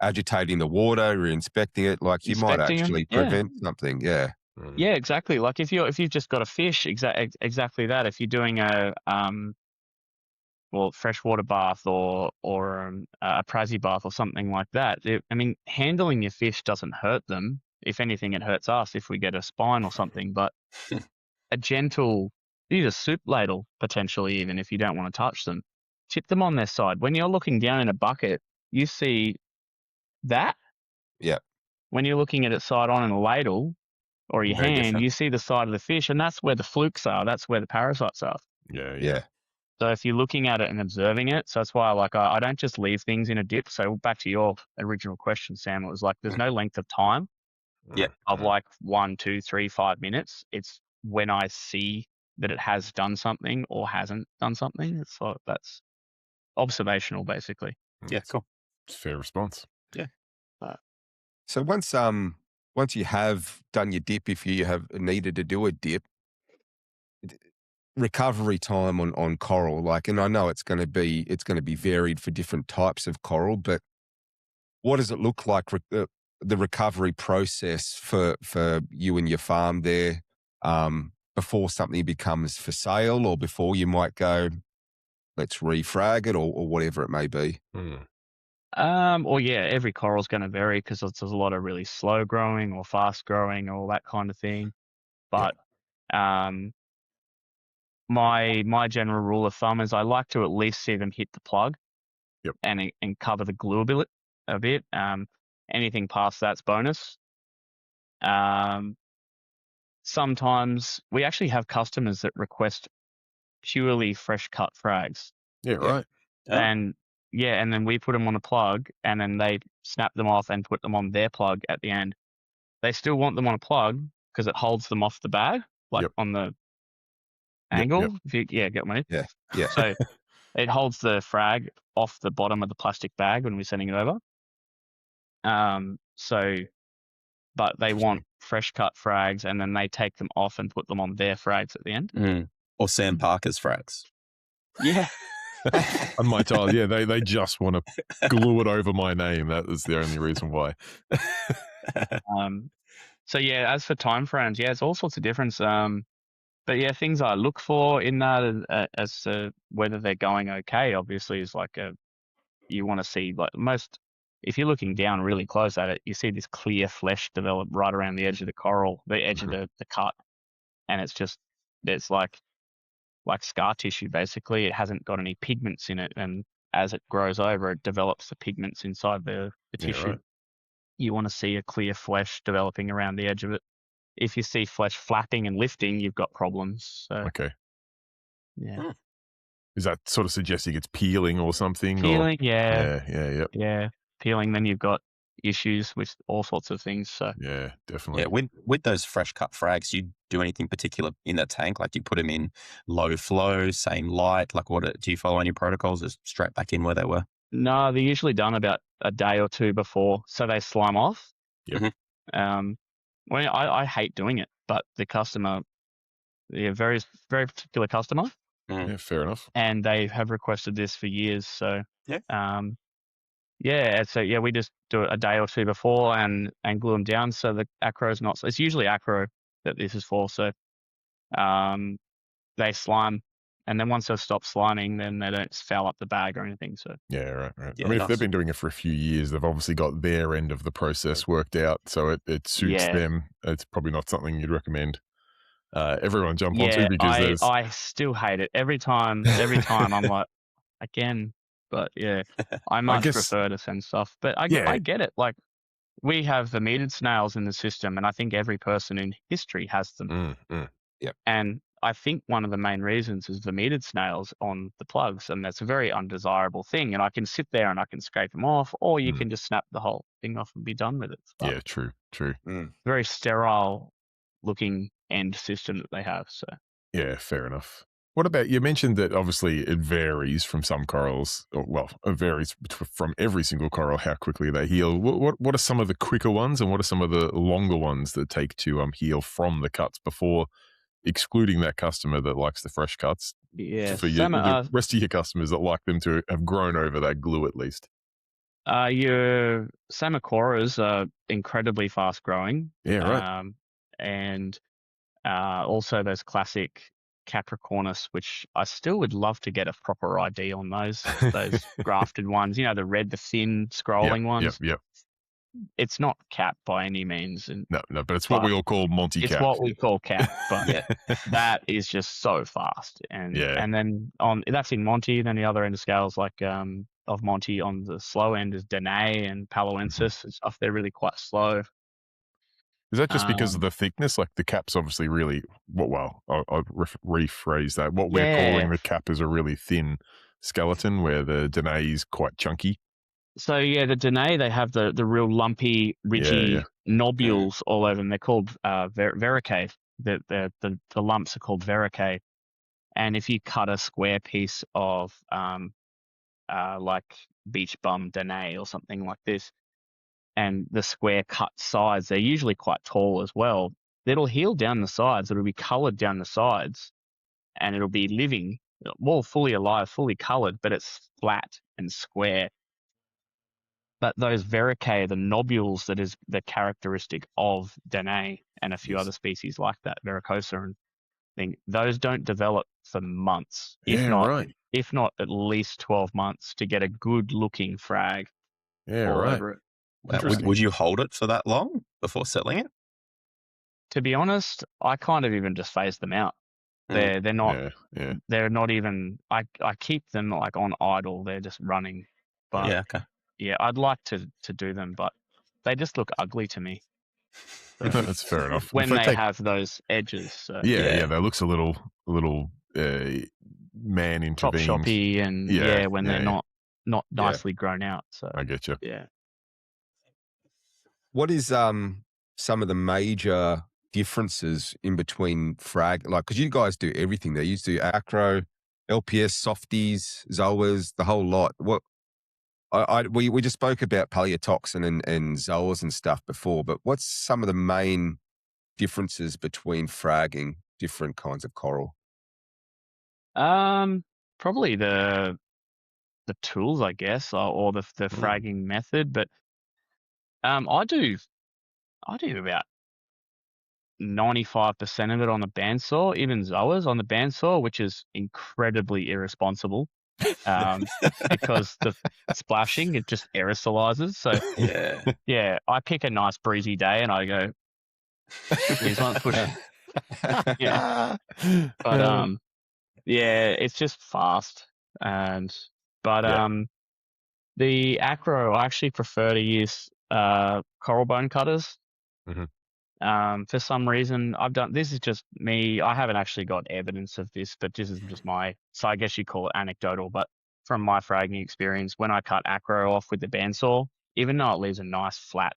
agitating the water or inspecting it, like, you might actually prevent something. Yeah. Yeah, exactly. Like if you've just got a fish, exactly that. If you're doing a freshwater bath or a prazzy bath or something like that, handling your fish doesn't hurt them. If anything, it hurts us if we get a spine or something. But a gentle, use a soup ladle potentially, even if you don't want to touch them, tip them on their side. When you're looking down in a bucket, you see that. Yeah. When you're looking at it side on in a ladle or your hand, different. You see the side of the fish, and that's where the flukes are. That's where the parasites are. Yeah. So if you're looking at it and observing it, so that's why I don't just leave things in a dip. So back to your original question, Sam, it was like there's no length of time of like 1, 2, 3, 5 minutes. It's when I see that it has done something or hasn't done something. It's like, that's observational, basically. Yeah, cool. It's a fair response. Yeah. So once you have done your dip, if you have needed to do a dip, recovery time on coral, like, and I know it's going to be varied for different types of coral, but what does it look like, the recovery process for you and your farm there, before something becomes for sale, or before you might go, let's refrag it, or whatever it may be? Every coral's going to vary because there's a lot of really slow growing or fast growing or all that kind of thing. But my general rule of thumb is I like to at least see them hit the plug and cover the glue a bit. Anything past that's bonus. Sometimes we actually have customers that request purely fresh cut frags. Yeah, right. And then we put them on a plug, and then they snap them off and put them on their plug at the end. They still want them on a plug because it holds them off the bag, on the angle. If you get me. Yeah. So it holds the frag off the bottom of the plastic bag when we're sending it over. But they want fresh cut frags, and then they take them off and put them on their frags at the end. Or Sam Parker's frags. Yeah. On my tile, they just want to glue it over my name. That is the only reason why. As for time frames, it's all sorts of difference. But things I look for in that as to whether they're going okay, obviously, is like you want to see, like, if you're looking down really close at it, you see this clear flesh develop right around the edge of the coral, the edge of the cut, and it's like scar tissue, basically. It hasn't got any pigments in it, and as it grows over, it develops the pigments inside the tissue. Right. You want to see a clear flesh developing around the edge of it. If you see flesh flapping and lifting, you've got problems. So, okay. Yeah. Is that sort of suggesting it's peeling or something? Peeling, Yeah. peeling. Then you've got issues with all sorts of things. So yeah, definitely. Yeah, with those fresh cut frags, you do anything particular in the tank? Like, do you put them in low flow, same light? Like, do you follow any protocols? Just straight back in where they were? no, they're usually done about a day or two before, so they slime off. Yep. Well, I hate doing it, but the customer, they're very very particular customer, Yeah, fair enough. and they have requested this for years. So Yeah. so we just do it a day or two before and glue them down so the acro's not. It's usually acro that this is for. So they slime, and then once they stop sliming, then they don't foul up the bag or anything. So yeah, right. Yeah, I mean, nice. if they've been doing it for a few years, they've obviously got their end of the process worked out, so it suits them. It's probably not something you'd recommend everyone jump onto, because there's I still hate it every time. I'm like, again, but I much prefer to send stuff. But I get it. Like, we have vermeided snails in the system, and I think every person in history has them. Yep. And I think one of the main reasons is vermeided snails on the plugs, and that's a very undesirable thing. And I can sit there and I can scrape them off, or you can just snap the whole thing off and be done with it. But yeah, true. very sterile looking end system that they have. So Yeah, fair enough. What about, you mentioned that obviously it varies from some corals, it varies from every single coral how quickly they heal. What are some of the quicker ones, and what are some of the longer ones that take to heal from the cuts, before excluding that customer that likes the fresh cuts? Yeah, for the rest of your customers that like them to have grown over that glue at least. Your Samacoras are incredibly fast growing. Yeah, right. And also those classic Capricornus, which I still would love to get a proper ID on those grafted ones. You know, the thin scrolling ones. Yep. It's not cap by any means. And no, but it's what we all call Monty cap. It's what we call cap, but that is just so fast. And then that's in Monty. Then the other end of scales, like of Monty on the slow end, is Danae and Paloensis and stuff. They're really quite slow. Is that just because of the thickness? Like, the cap's obviously really, I'll rephrase that. What we're calling the cap is a really thin skeleton, where the Danae is quite chunky. So the Danae, they have the real lumpy, ridgy nobules all over them. They're called vericae. The lumps are called vericae. And if you cut a square piece of like beach bum Danae or something like this, and the square cut sides, they're usually quite tall as well. It'll heal down the sides. It'll be coloured down the sides, and it'll be living, fully alive, fully coloured, but it's flat and square. But those vericae, the nobules, that is the characteristic of Danae and a few other species like that, Vericosa and thing, those don't develop for months, if not at least 12 months, to get a good looking frag over it. Would you hold it for that long before settling it? To be honest, I kind of even just phase them out. They're not. They're not even. I keep them like on idle. They're just running. But I'd like to do them, but they just look ugly to me. So that's fair enough. When they have those edges. So. That looks a little man intervened. Top shoppy, and when they're not nicely grown out. So I get you. Yeah. What is some of the major differences in between frag? Like, because you guys do everything there. You do acro, LPS, softies, zoas, the whole lot. What? We just spoke about paleotoxin and zoas and stuff before, but what's some of the main differences between fragging different kinds of coral? Probably the tools, I guess, or the fragging method. But I do about 95% of it on the bandsaw, even zoas on the bandsaw, which is incredibly irresponsible. Because the splashing, it just aerosolizes. So I pick a nice breezy day and I go, here's one push. But it's just fast. The acro, I actually prefer to use coral bone cutters. For some reason, this is just me. I haven't actually got evidence of this, but this is just so I guess you call it anecdotal, but from my fragging experience, when I cut acro off with the bandsaw, even though it leaves a nice flat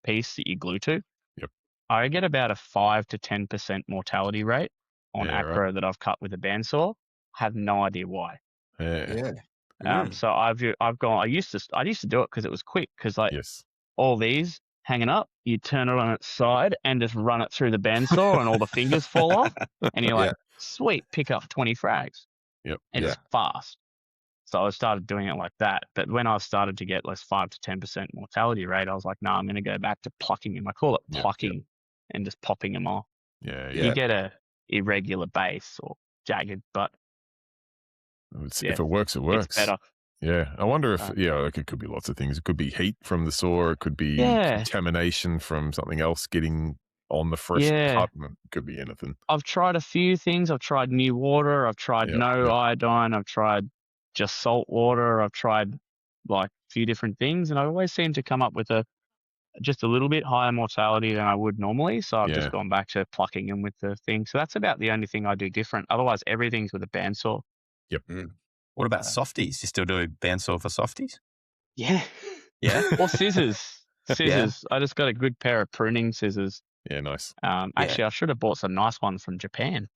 piece that you glue to, Yep. I get about a 5 to 10% mortality rate on Yeah, acro right. that I've cut with a bandsaw. Have no idea why. Yeah. So I've gone. I used to do it because it was quick. Because like Yes. all these hanging up, you turn it on its side and just run it through the bandsaw, and all the fingers fall off, and you're like, sweet, pick up 20 frags. Yep. And it's fast. So I started doing it like that. But when I started to get less 5 to 10% mortality rate, I was like, no, I'm going to go back to plucking them. I call it plucking and just popping them off. Yeah. You get a irregular base or jagged, but if it works, it works. It's better. Yeah. I wonder if, it could be lots of things. It could be heat from the saw. It could be contamination from something else getting on the fresh cut. It could be anything. I've tried a few things. I've tried new water. I've tried no iodine. I've tried just salt water. I've tried like a few different things, and I always seem to come up with just a little bit higher mortality than I would normally. So I've just gone back to plucking them with the thing. So that's about the only thing I do different. Otherwise, everything's with a bandsaw. Yep. What about softies? You still do bandsaw for softies? Yeah. Yeah. Or scissors. Scissors. I just got a good pair of pruning scissors. Yeah, nice. Actually, I should have bought some nice ones from Japan.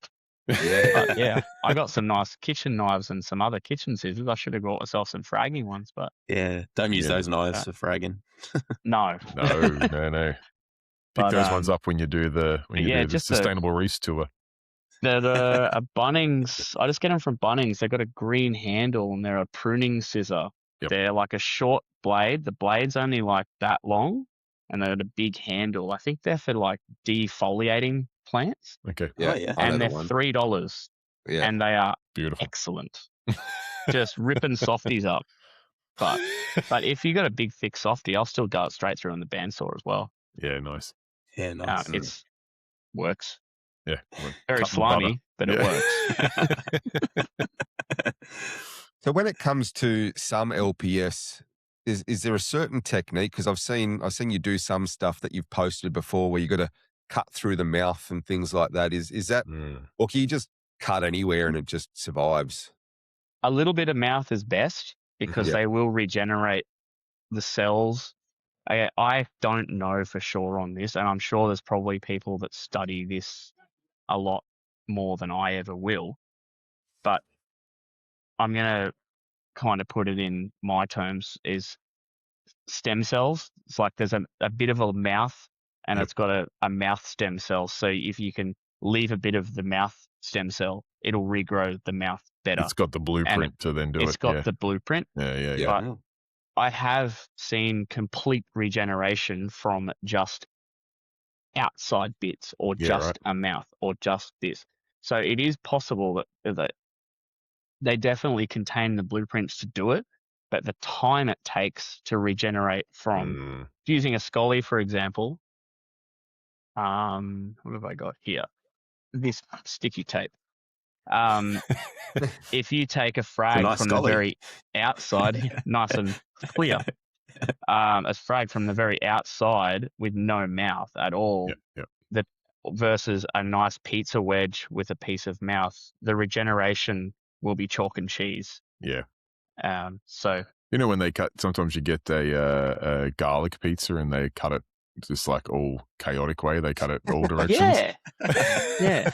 But I got some nice kitchen knives and some other kitchen scissors. I should have bought myself some fragging ones, but don't use those knives for fragging. No. Pick those ones up when you do the sustainable reefs tour. They're a Bunnings. I just get them from Bunnings. They've got a green handle and they're a pruning scissor. Yep. They're like a short blade. The blade's only like that long, and they're got a big handle. I think they're for like defoliating plants. Okay. And they're $3. Yeah. And they are beautiful, excellent. Just ripping softies up. But if you got a big thick softie, I'll still go it straight through on the bandsaw as well. Yeah, nice. Yeah, nice. It works. Yeah. Very slimy, but it works. So when it comes to some LPS, is there a certain technique? Because I've seen you do some stuff that you've posted before where you got to cut through the mouth and things like that. Is that, or can you just cut anywhere and it just survives? A little bit of mouth is best because they will regenerate the cells. I don't know for sure on this, and I'm sure there's probably people that study this a lot more than I ever will, but I'm going to kind of put it in my terms is stem cells. It's like there's a bit of a mouth and it's got a mouth stem cell. So if you can leave a bit of the mouth stem cell, it'll regrow the mouth better. It's got the blueprint to then do it. It's got the blueprint. Yeah. But I have seen complete regeneration from just outside bits or just a mouth or just this. So it is possible that they definitely contain the blueprints to do it, but the time it takes to regenerate from using a scully, for example. What have I got here? This sticky tape. If you take a frag from the very outside, nice and clear, a frag from the very outside with no mouth at all, versus a nice pizza wedge with a piece of mouth, the regeneration will be chalk and cheese. Yeah. So when they cut, sometimes you get a garlic pizza and they cut it just like all chaotic way. They cut it all directions. Yeah.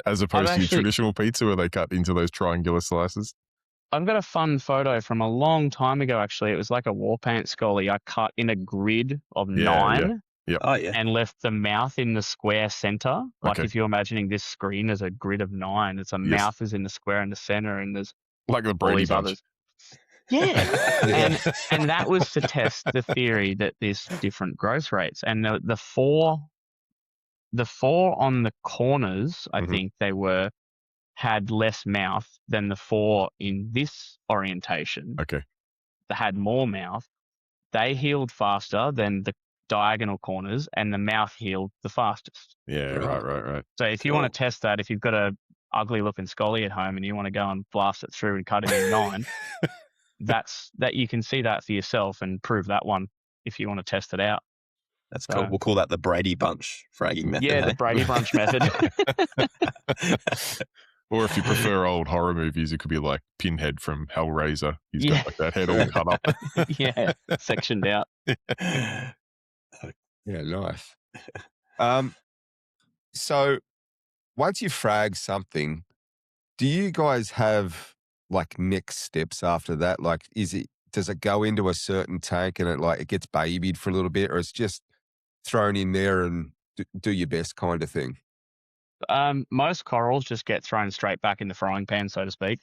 As opposed to your traditional pizza where they cut into those triangular slices. I've got a fun photo from a long time ago, actually. It was like a war paint scully I cut in a grid of 9 and left the mouth in the square center. Like if you're imagining this screen as a grid of 9, it's a mouth is in the square in the center and there's like the Brady Bunch. Others. Yeah. and that was to test the theory that there's different growth rates. And the four on the corners, I think they had less mouth than the 4 in this orientation. Okay. That had more mouth. They healed faster than the diagonal corners, and the mouth healed the fastest. Yeah, right. So if you want to test that, if you've got a ugly looking scully at home and you want to go and blast it through and cut it in 9, that you can see that for yourself and prove that one if you want to test it out. That's cool. We'll call that the Brady Bunch fragging method. Yeah, the Brady Bunch method. Or if you prefer old horror movies, it could be like Pinhead from Hellraiser. He's got like that head all cut up. Yeah, sectioned out. Yeah, nice. So once you frag something, do you guys have like next steps after that? Like, does it go into a certain tank and it gets babied for a little bit, or it's just thrown in there and do your best kind of thing? Most corals just get thrown straight back in the frying pan, so to speak.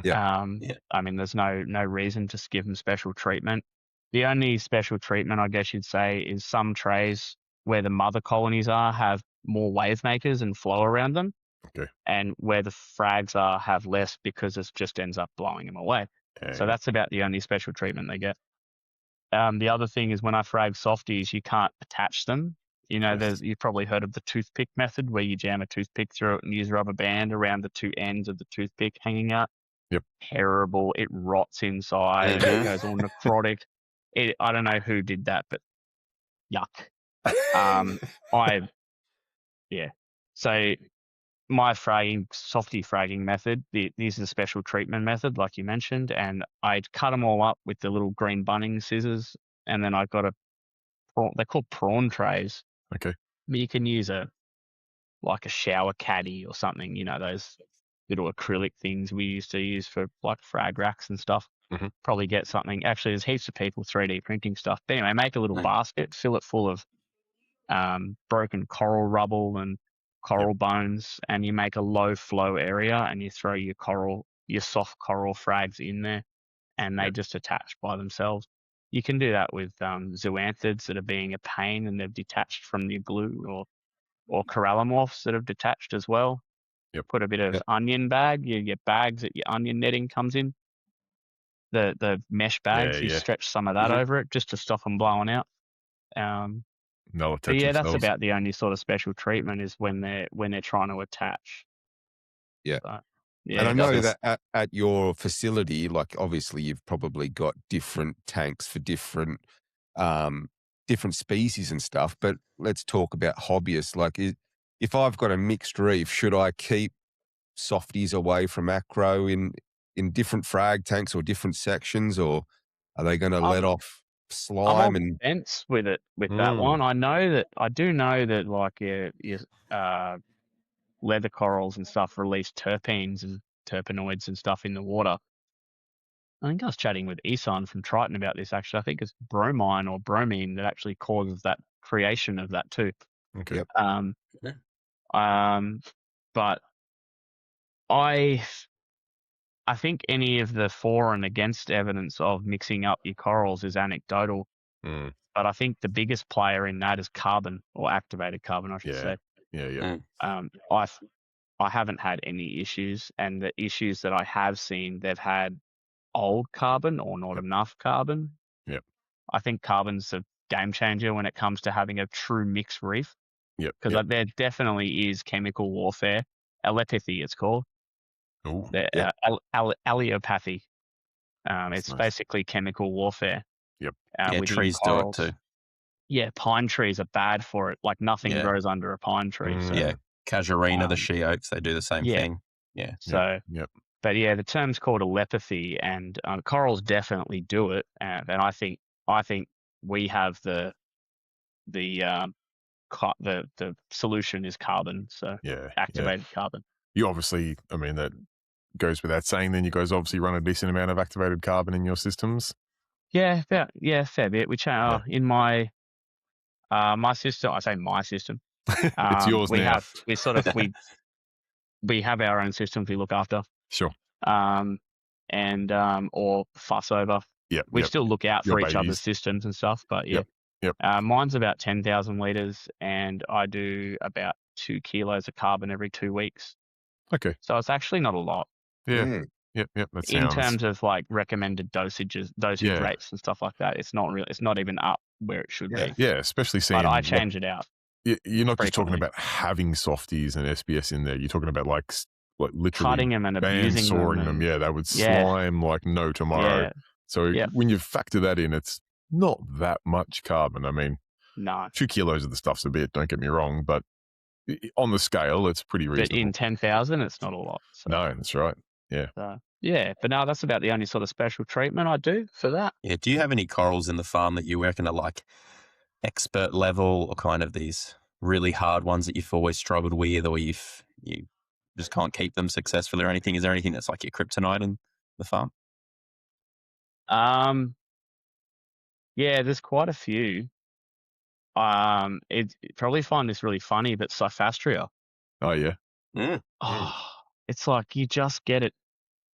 Yeah. I mean, there's no reason to give them special treatment. The only special treatment, I guess you'd say, is some trays where the mother colonies have more wave makers and flow around them. Okay. And where the frags have less because it just ends up blowing them away. So that's about the only special treatment they get. The other thing is when I frag softies, you can't attach them. You know, you've probably heard of the toothpick method where you jam a toothpick through it and use a rubber band around the two ends of the toothpick hanging out. Yep. Terrible. It rots inside. It goes all necrotic. I don't know who did that, but yuck. So my softy fragging method, this is a special treatment method, like you mentioned, and I'd cut them all up with the little green Bunnings scissors, and then I got they're called prawn trays. Okay. But you can use a shower caddy or something, you know, those little acrylic things we used to use for like frag racks and stuff. Mm-hmm. Probably get something. Actually, there's heaps of people 3D printing stuff. But anyway, make a little basket, fill it full of broken coral rubble and coral bones, and you make a low flow area and you throw your soft coral frags in there, and they just attach by themselves. You can do that with zoanthids that are being a pain and they've detached from your glue, or corallimorphs that have detached as well. Yep. Put a bit of onion bag. You get bags that your onion netting comes in. The mesh bags, you stretch some of that over it just to stop them blowing out. No But yeah, that's about the only sort of special treatment is when they're trying to attach. Yeah. So, and I know that at your facility, like obviously you've probably got different tanks for different species and stuff, but let's talk about hobbyists. Like if I've got a mixed reef, should I keep softies away from acro in different frag tanks or different sections, or are they going to let off slime? I'm on the fence with that one. I do know that like your leather corals and stuff release terpenes and terpenoids and stuff in the water. I think I was chatting with Isan from Triton about this actually. I think it's bromine or bromine that actually causes that creation of that too. Okay. Yep. But I think any of the for and against evidence of mixing up your corals is anecdotal. But I think the biggest player in that is carbon, or activated carbon, I should say. Yeah. I haven't had any issues, and the issues that I have seen, they've had old carbon or not enough carbon. Yep. I think carbon's a game changer when it comes to having a true mixed reef. Yep. Because there definitely is chemical warfare. Allepathy, it's called. Oh. Alliopathy. It's nice. Basically chemical warfare. Yep. Trees do it too. Yeah, pine trees are bad for it. Like nothing grows under a pine tree. So. Yeah, casuarina, the she oaks, they do the same thing. Yeah. So, but yeah, the term's called allepathy, and corals definitely do it. And I think we have the solution is carbon. So activated carbon. You obviously, I mean, that goes without saying. Then you guys obviously run a decent amount of activated carbon in your systems. Yeah, fair bit. We in my system. I say my system. It's yours now. We have our own systems we look after. Sure. Or fuss over. Yeah. We still look out for each other's systems and stuff. But Yep. Mine's about 10,000 liters, and I do about 2 kilos of carbon every 2 weeks. Okay. So it's actually not a lot. Yeah. Yep. In terms of like recommended dosage rates and stuff like that, it's not even up where it should be. Yeah, especially seeing. But I change it out. You're not just talking about having softies and SBS in there. You're talking about like literally cutting them and abusing sawing them. Yeah, they would slime like no tomorrow. Yeah. So when you factor that in, it's not that much carbon. I mean, no, 2 kilos of the stuff's a bit. Don't get me wrong, but On the scale, it's pretty but in reasonable. 10,000, it's not a lot. So, No, that's right. Yeah. Yeah, but no, that's about the only sort of special treatment I do for that. Yeah. Do you have any corals in the farm that you reckon are like expert level, or kind of these really hard ones that you've always struggled with, or you just can't keep them successfully or anything? Is there anything that's like your kryptonite in the farm? Yeah, there's quite a few. You probably find this really funny, but Cyphastria. Oh, yeah. Oh, it's like you just get it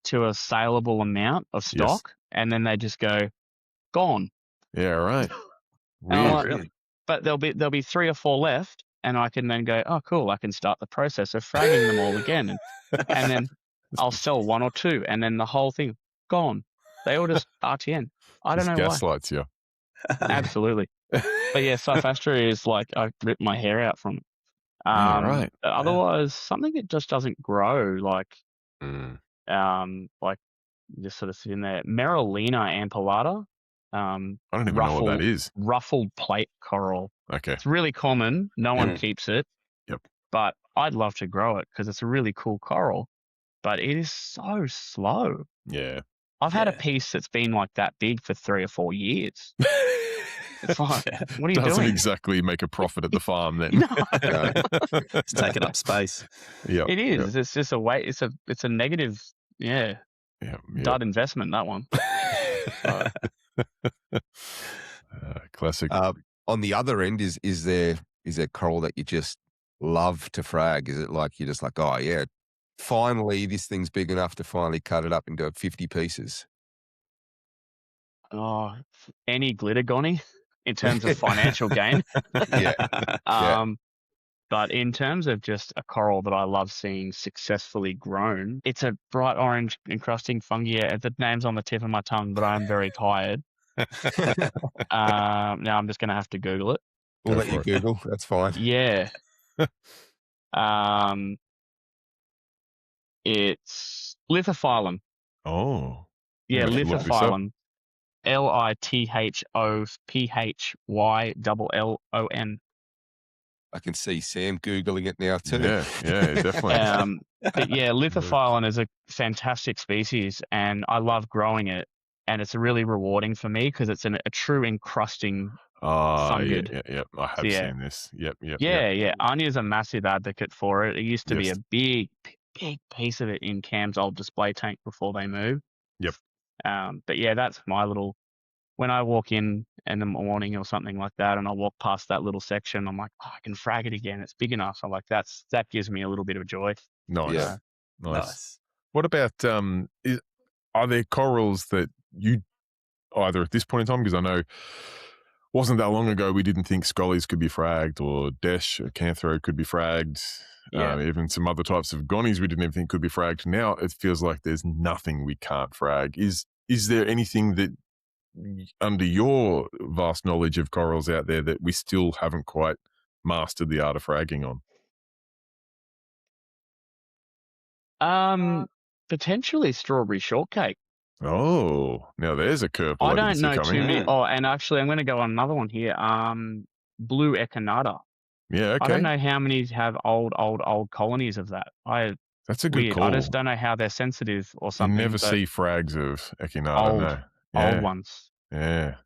to a saleable amount of stock, and then they just go gone. Yeah, right. Weird. Really? But there'll be 3 or 4 left, and I can then go, oh, cool, I can start the process of fragging them all again, and then I'll sell 1 or 2, and then the whole thing gone. They all just RTN. I don't know why. Gaslights you. Absolutely. But yeah, Cyphastria is like I ripped my hair out from it. Yeah, right. Otherwise, something that just doesn't grow, like just sort of sitting there. Merulina ampelata. I don't even know what that is. Ruffled plate coral. Okay. It's really common. No one keeps it. Yep. But I'd love to grow it because it's a really cool coral. But it is so slow. Yeah. I've had a piece that's been like that big for 3 or 4 years. It's like, what are you Doesn't doing? exactly make a profit at the farm then. No. It's taking up space. Yeah. It is. It's just a way. It's a negative. Yeah. Dud investment, that one. Classic. On the other end, is there coral that you just love to frag? Is it like you're just like, oh yeah, finally this thing's big enough to finally cut it up into 50 pieces? Oh, any glittergony in terms of financial gain. But in terms of just a coral that I love seeing successfully grown, it's a bright orange encrusting fungi. The name's on the tip of my tongue, but I'm very tired. Now I'm just going to have to Google it. We'll let you Google. That's fine. Yeah. It's lithophyllum. Oh. Yeah, lithophyllum. LITHOPHYLLON. I can see Sam Googling it now too. Yeah, definitely. But yeah, lithophyllum is a fantastic species, and I love growing it. And it's really rewarding for me because it's a true encrusting fungid. Yeah. I have seen this. Yep. Yeah. Anya's a massive advocate for it. It used to be a big piece of it in Cam's old display tank before they moved. Yep. But yeah, that's my little. When I walk in the morning or something like that, and I walk past that little section, I'm like, oh, I can frag it again. It's big enough. I'm like, that gives me a little bit of joy. Nice. Yeah. Nice. What about are there corals that you either at this point in time, because I know wasn't that long ago we didn't think scollies could be fragged, or desh or canthro could be fragged. Even some other types of gonies we didn't even think could be fragged. Now it feels like there's nothing we can't frag. Is there anything that under your vast knowledge of corals out there that we still haven't quite mastered the art of fragging on? Potentially strawberry shortcake. Oh, now there's a curveball. I don't know too many. Oh, and actually, I'm going to go on another one here. Blue echinata. Yeah, okay. I don't know how many have old colonies of that. That's a good call. I just don't know how they're sensitive or something. You never see frags of echinata. Old ones. Yeah.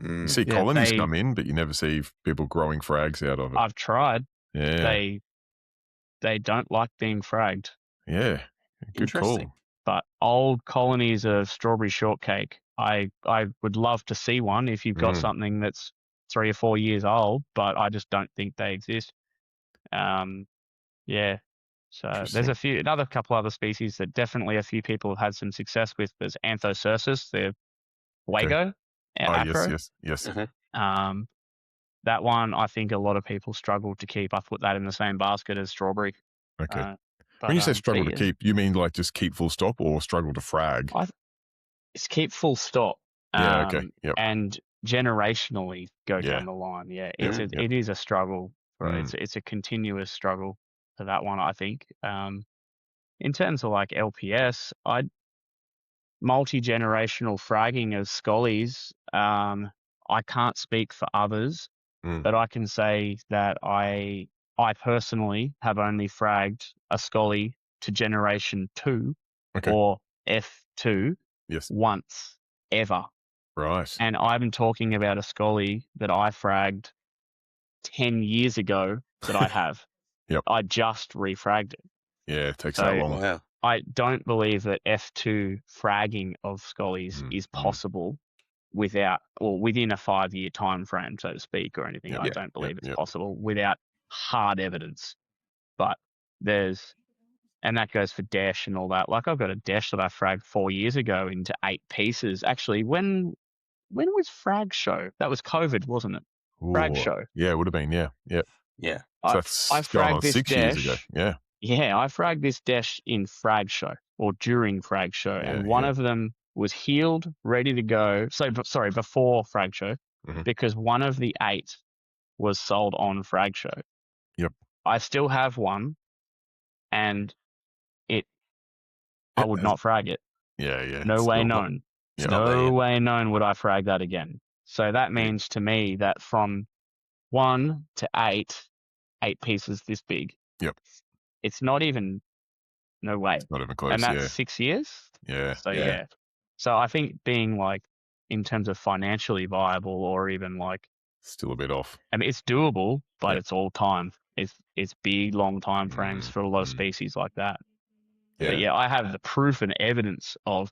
You see colonies come in, but you never see people growing frags out of it. I've tried. Yeah. They don't like being fragged. Yeah. Good call. But old colonies of strawberry shortcake, I would love to see one if you've got something that's 3 or 4 years old, but I just don't think they exist. Yeah. So there's another couple other species that definitely a few people have had some success with. There's Anthocercis, the Wago, acro. Yes. That one, I think a lot of people struggle to keep. I put that in the same basket as strawberry. Okay. When you say struggle to keep, you mean like just keep full stop or struggle to frag? It's keep full stop. Yeah, okay. Yep. And generationally go down the line. Yeah, it is a struggle. It's a continuous struggle for that one, I think. In terms of like LPS, multi-generational fragging of scollies, I can't speak for others, but I can say that I I personally have only fragged a Scully to generation 2 or F2 once ever. Right. And I'm talking about a Scully that I fragged 10 years ago that I have. I just refragged it. Yeah, it takes that long. Wow. I don't believe that F2 fragging of Scullies is possible without, or within a 5-year time frame, so to speak, or anything. I don't believe it's possible without hard evidence. But and that goes for Dash and all that. Like, I've got a Dash that I fragged 4 years ago into 8 pieces. Actually, when was Frag Show? That was COVID, wasn't it? Frag Show. Yeah, it would have been. Yeah. So I that's going on fragged this 6 years ago. Dash. Yeah. Yeah, I fragged this Dash in Frag Show or during Frag Show, and one of them was healed, ready to go. So, sorry, before Frag Show, because one of the 8 was sold on Frag Show. Yep. I still have one, and I would not frag it. Yeah. No way known. No way known would I frag that again. So that means to me that from 1 to 8 pieces this big. Yep. It's not even, no way. It's not even close. And that's 6 years. Yeah. So yeah. So I think being like, in terms of financially viable, or even like, still a bit off. I mean, it's doable, but it's all time. It's big, long time frames for a lot of species like that. But yeah, I have the proof and evidence of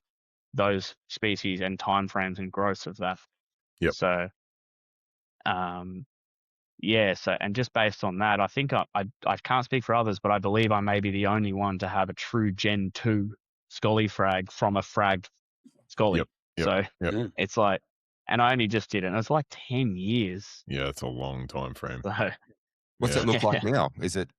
those species and time frames and growth of that. Yep. So, so, and just based on that, I think I can't speak for others, but I believe I may be the only one to have a true Gen 2 Scully frag from a fragged Scully. So it's like, and I only just did it, and it's like 10 years. Yeah, it's a long time frame. So, what's it look like now? Is it,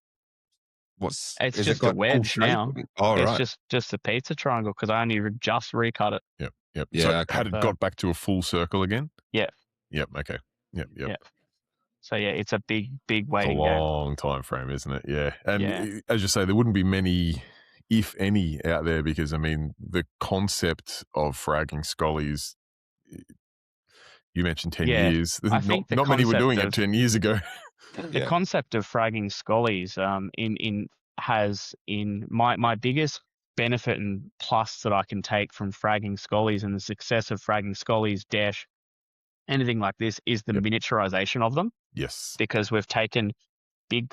it's just a wedge now. Oh, it's right. just a pizza triangle, because I only just recut it. Yep. So had it got back to a full circle again? Yeah. Yep. Okay. Yep. So yeah, it's a big waiting game. A long time frame, isn't it? Yeah. And as you say, there wouldn't be many, if any, out there, because I mean, the concept of fragging Scullies, you mentioned 10 years. Not many were doing it 10 years ago. The concept of fragging Scullies has my biggest benefit and plus that I can take from fragging Scullies and the success of fragging Scullies, Dash, anything like this, is the miniaturization of them. Yes. Because we've taken big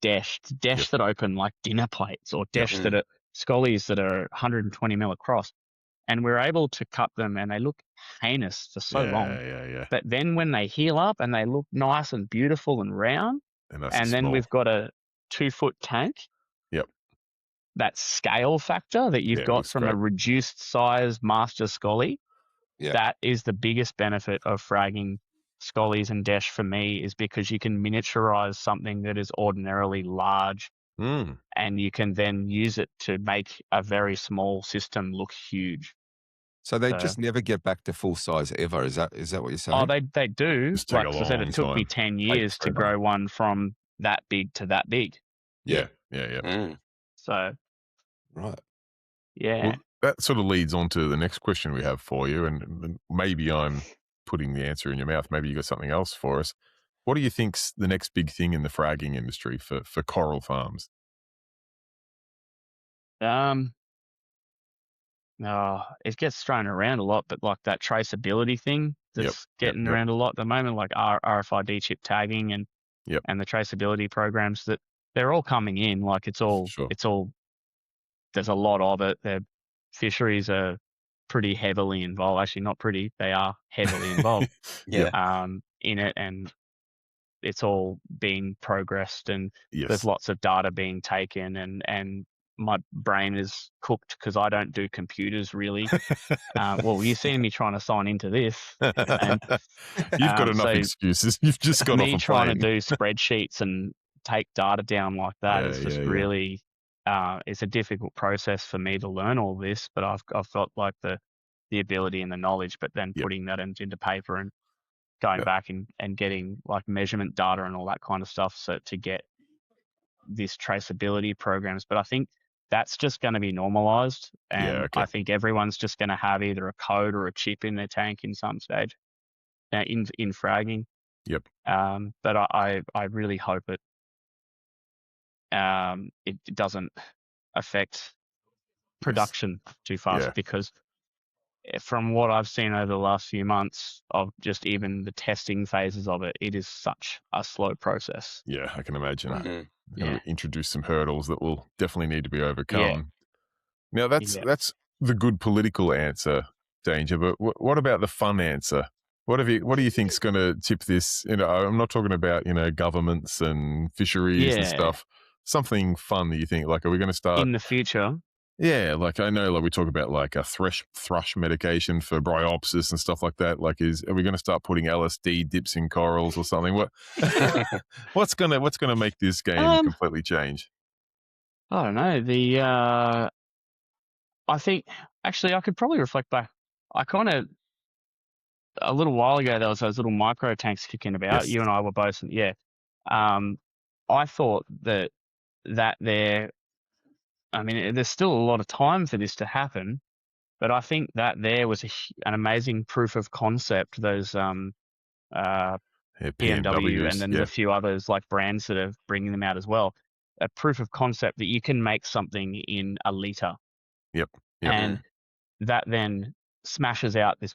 Dash that open like dinner plates, or Dash that are Scullies that are 120 mil across, and we're able to cut them, and they look heinous for so long. Yeah. But then when they heal up and they look nice and beautiful and round, and then we've got a 2-foot tank. Yep. That scale factor that you've got from a reduced size master Scully, that is the biggest benefit of fragging Scullies and Dash for me, is because you can miniaturize something that is ordinarily large, and you can then use it to make a very small system look huge. So they just never get back to full size ever. Is that what you're saying? Oh, they do. Like I said, it took me 10 years to grow one from that big to that big. Yeah. So, right. Yeah. Well, that sort of leads on to the next question we have for you, and maybe I'm putting the answer in your mouth. Maybe you got something else for us. What do you think's the next big thing in the fragging industry for coral farms? It gets thrown around a lot, but like that traceability thing that's getting around a lot at the moment, like RFID chip tagging and the traceability programs, that they're all coming in. Like it's all, there's a lot of it. The fisheries are pretty heavily involved. Actually, not pretty, they are heavily involved in it, and it's all being progressed, and there's lots of data being taken, and my brain is cooked because I don't do computers really. Well, you've seen me trying to sign into this. And, you've got enough excuses. You've just got me off a trying plane. to do spreadsheets and take data down like that. It's just really, it's a difficult process for me to learn all this, but I've got like the ability and the knowledge, but then putting that into paper and going back and getting like measurement data and all that kind of stuff, so to get this traceability programs. But I think that's just going to be normalized, and I think everyone's just going to have either a code or a chip in their tank in some stage in fragging. Yep. But I really hope it doesn't affect production too fast because from what I've seen over the last few months of just even the testing phases of it, it is such a slow process. Yeah, I can imagine. Mm-hmm. Going to introduce some hurdles that will definitely need to be overcome. Yeah. Now, that's the good political answer, Danger, but what about the fun answer? What do you think's going to tip this? I'm not talking about, governments and fisheries and stuff. Something fun that you think, like, are we going to start in the future? Yeah, like I know, like we talk about like a thrush medication for bryopsis and stuff like that. Like, are we going to start putting LSD dips in corals or something? What's gonna make this game completely change? I don't know. I think actually I could probably reflect back. I kind of a little while ago there was those little micro tanks kicking about. Yes. You and I were both, I thought that there. I mean, there's still a lot of time for this to happen, but I think that there was an amazing proof of concept. Those PMW and then there's a few others like brands that are bringing them out as well. A proof of concept that you can make something in a liter. Yep. And that then smashes out this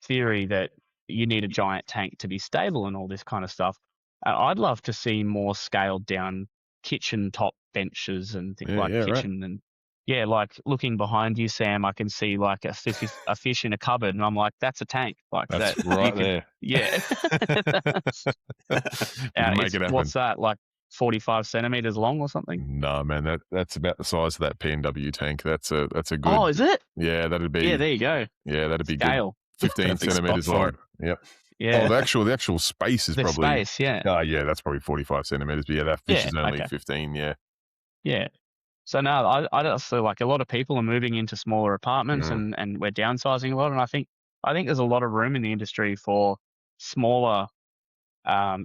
theory that you need a giant tank to be stable and all this kind of stuff. I'd love to see more scaled down kitchen top benches and things kitchen and like looking behind you, Sam, I can see like a fish in a cupboard, and I'm like, that's a tank. Like that's right there. Yeah. Make it happen. What's that, like 45 centimeters long or something? No, man, that's about the size of that PNW tank. That's a good. Oh, is it? Yeah, that'd be. Yeah, there you go. Yeah, that'd be Scale. Good. 15 centimeters long. Yep. Yeah. Oh, the actual space is the probably. Space, yeah. Oh, yeah, that's probably 45 centimeters. But yeah, that fish is only 15. Yeah. Yeah. So now I just feel like a lot of people are moving into smaller apartments and we're downsizing a lot. And I think there's a lot of room in the industry for smaller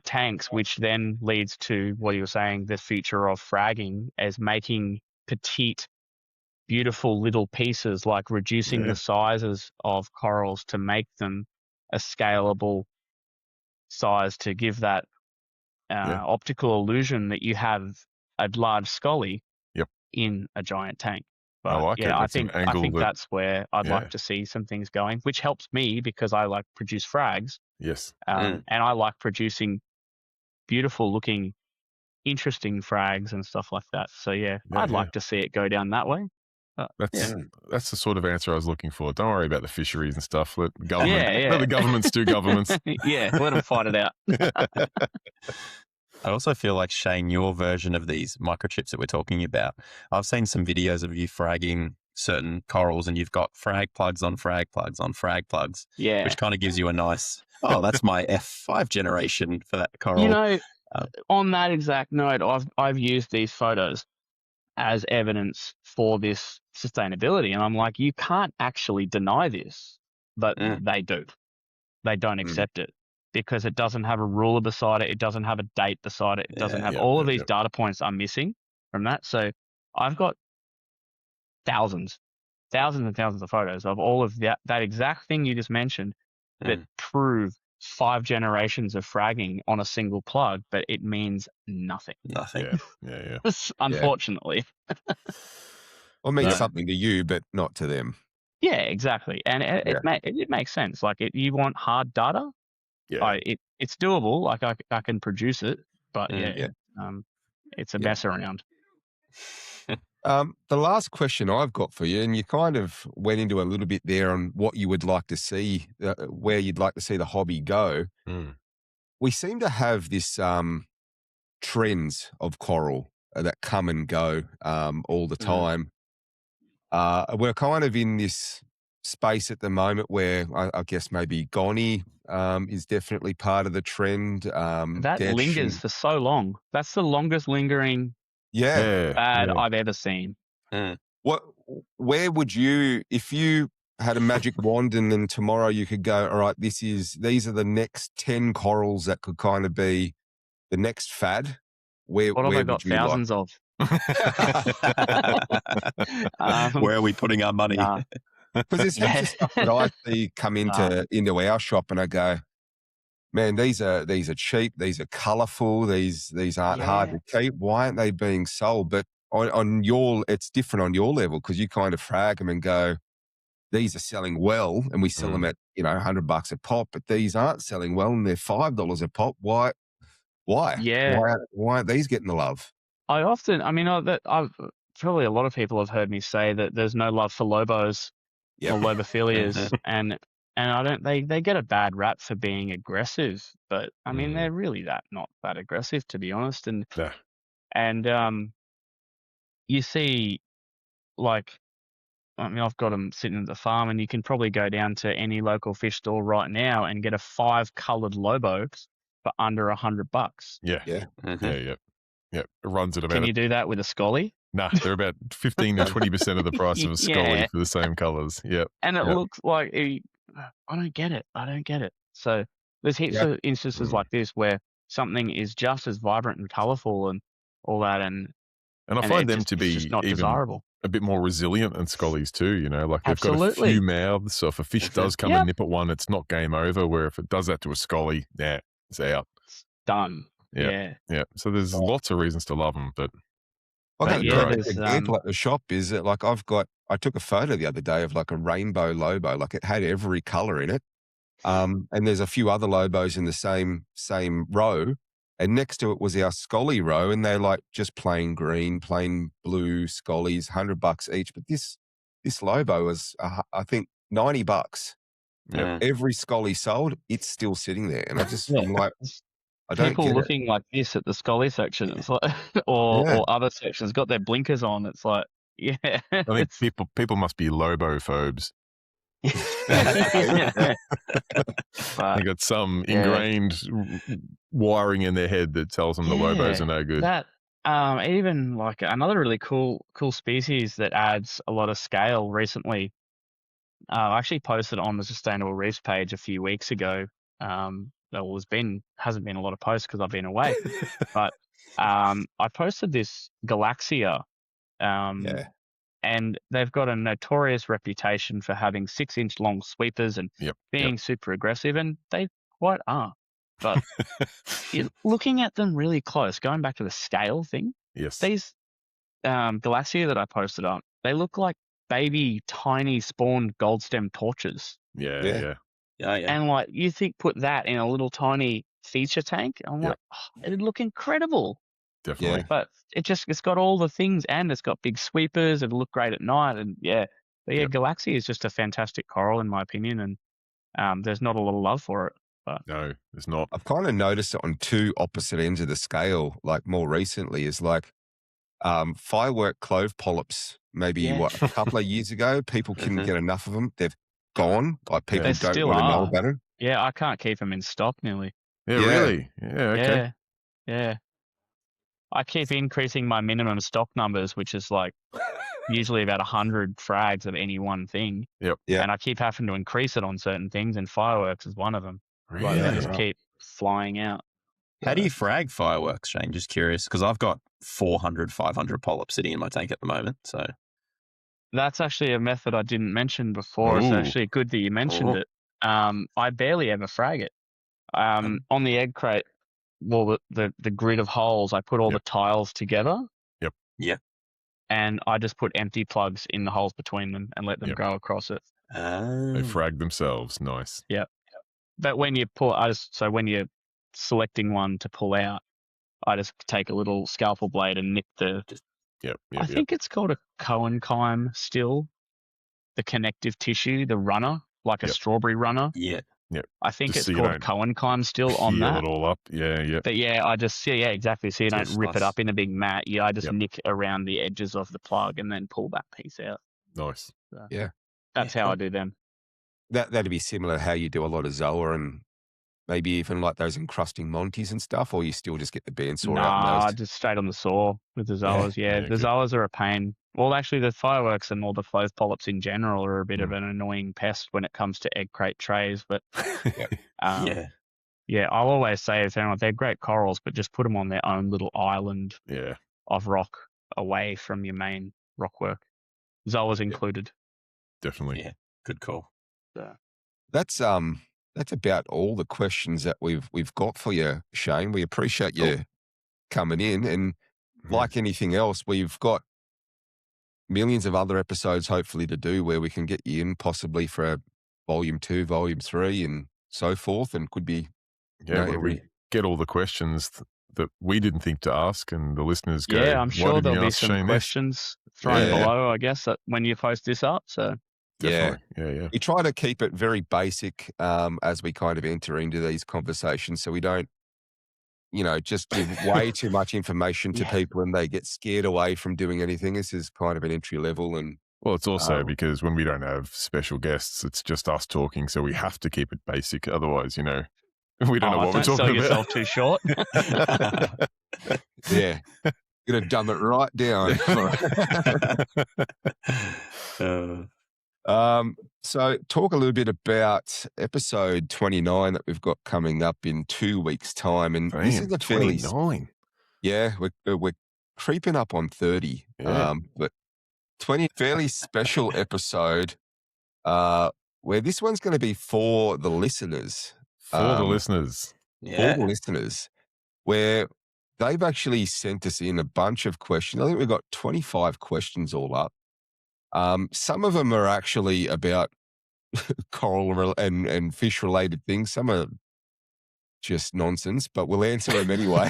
tanks, which then leads to what you were saying, the future of fragging as making petite, beautiful little pieces, like reducing the sizes of corals to make them a scalable size to give that optical illusion that you have a large scully in a giant tank. But I think that's where I'd like to see some things going, which helps me because I like produce frags. Yes. And I like producing beautiful looking, interesting frags and stuff like that. So I'd like to see it go down that way. That's the sort of answer I was looking for. Don't worry about the fisheries and stuff. Let the governments do governments. Let them fight it out. I also feel like, Shane, your version of these microchips that we're talking about, I've seen some videos of you fragging certain corals and you've got frag plugs on frag plugs on frag plugs, which kind of gives you a nice, that's my F5 generation for that coral. On that exact note, I've used these photos as evidence for this sustainability. And I'm like, you can't actually deny this, but they do. They don't accept it because it doesn't have a ruler beside it. It doesn't have a date beside it. It doesn't have all of these data points I'm missing from that. So I've got thousands and thousands of photos of all of that exact thing you just mentioned that prove 5 generations of fragging on a single plug, but it means nothing. Nothing. Yeah. Unfortunately. Or means something to you, but not to them. Yeah, exactly. And it makes sense. Like you want hard data. Yeah. It's doable. Like I can produce it, but it's a mess around. The last question I've got for you, and you kind of went into a little bit there on what you would like to see, where you'd like to see the hobby go. We seem to have this trends of coral that come and go all the time. We're kind of in this space at the moment where I guess maybe Gonny is definitely part of the trend. That lingers for so long. That's the longest lingering fad I've ever seen. Where would you, if you had a magic wand and then tomorrow you could go, all right, these are the next 10 corals that could kind of be the next fad. What have I got thousands of? Where are we putting our money? Because there's heaps of stuff that I see come into our shop and I go, man, these are cheap. These are colourful. These aren't hard to keep. Why aren't they being sold? But on your, it's different on your level because you kind of frag them and go, these are selling well, and we sell them at $100 a pop. But these aren't selling well, and they're $5 a pop. Why? Yeah. Why aren't these getting the love? I've probably a lot of people have heard me say that there's no love for Lobos or Lobophilias, and I don't. They get a bad rap for being aggressive, but I mean they're really not that aggressive, to be honest. And you see, like, I mean, I've got them sitting at the farm, and you can probably go down to any local fish store right now and get a 5-colored Lobo for under $100. Yeah. It runs at about. Can you do that with a Scully? Nah, they're about 15 to 20% of the price of a Scully for the same colours. Yep. And it looks like I don't get it. So there's heaps of instances like this where something is just as vibrant and colourful and all that, and I find them just, to be just not even desirable. A bit more resilient than Scullies too. Like they've got Absolutely. a few mouths, so if a fish does come and nip at one, it's not game over. Where if it does that to a Scully, it's out. It's done. Yeah. So there's lots of reasons to love them, but I got a great example at the shop is that, like, I took a photo the other day of like a rainbow Lobo, like it had every color in it. And there's a few other Lobos in the same row, and next to it was our Scully row, and they're like just plain green, plain blue Scullies, $100 each. But this Lobo was, I think, $90. Every Scully sold, it's still sitting there, and I'm like, I don't people get looking like this at the Scully section, it's like, or other sections got their blinkers on. It's like, I think people must be Lobophobes. They got some ingrained wiring in their head that tells them the Lobos are no good. That even like another really cool species that adds a lot of scale recently. I actually posted on the Sustainable Reefs page a few weeks ago. Hasn't been a lot of posts because I've been away, but I posted this Galaxia, and they've got a notorious reputation for having 6-inch long sweepers and being super aggressive, and they quite are. But looking at them really close, going back to the scale thing, these Galaxia that I posted on, they look like baby tiny spawned gold stem torches. Yeah. And like you think put that in a little tiny feature tank, I'm like, it'd look incredible. Definitely. But it's got all the things, and it's got big sweepers. It'll look great at night, and Galaxia is just a fantastic coral in my opinion, and there's not a lot of love for it. But no, there's not. I've kind of noticed it on two opposite ends of the scale. Like more recently, is like firework clove polyps. Maybe a couple of years ago, people couldn't get enough of them. They've gone. Like people don't want to know about them. Yeah, I can't keep them in stock nearly. Yeah, really. Yeah, okay. Yeah. I keep increasing my minimum stock numbers, which is like usually about 100 frags of any one thing. Yep. And I keep having to increase it on certain things, and fireworks is one of them. Really? Like they just keep flying out. How do you frag fireworks, Shane? Just curious, because I've got 400, 500 polyps sitting in my tank at the moment. So that's actually a method I didn't mention before. It's actually good that you mentioned it. I barely ever frag it. On the egg crate, well, the grid of holes, I put all the tiles together. Yep. And I just put empty plugs in the holes between them and let them go across it. They frag themselves. Nice. Yep. But when you when you're selecting one to pull out, I just take a little scalpel blade and nip I think it's called a coenchyme still, the connective tissue, the runner, like a strawberry runner. Yeah. I think it's called coenchyme still on that. Heal it all up. Yeah. But I just exactly. So you don't rip it up in a big mat. I just nick around the edges of the plug and then pull that piece out. Nice. So that's how I do them. That'd be similar to how you do a lot of Zoa and maybe even like those encrusting Monties and stuff, or you still just get the bandsaw out? Nah, just straight on the saw with the Zoas. The Zoas are a pain. Well, actually, the fireworks and all the clove polyps in general are a bit of an annoying pest when it comes to egg crate trays. But I'll always say if they're great corals, but just put them on their own little island of rock away from your main rock work. Zoas included. Definitely. Yeah, good call. That's that's about all the questions that we've got for you, Shane. We appreciate you coming in, and like anything else, we've got millions of other episodes hopefully to do where we can get you in possibly for a volume 2, volume 3, and so forth, and could be where we get all the questions that we didn't think to ask, and the listeners go, I'm sure there'll be some Shane questions thrown below, I guess, when you post this up. So definitely, yeah. We try to keep it very basic as we kind of enter into these conversations, so we don't, just give way too much information to people and they get scared away from doing anything. This is kind of an entry level, and well, it's also because when we don't have special guests, it's just us talking, so we have to keep it basic. Otherwise, we don't know what we're talking about. Don't sell yourself too short. Yeah. Gonna dumb it right down. So talk a little bit about episode 29 that we've got coming up in 2 weeks' time. And this is a fairly 29. Yeah, we're creeping up on 30. But 20 fairly special episode where this one's going to be for the listeners. For the listeners. For the listeners, where they've actually sent us in a bunch of questions. I think we've got 25 questions all up. Some of them are actually about coral and fish related things. Some are just nonsense, but we'll answer them anyway.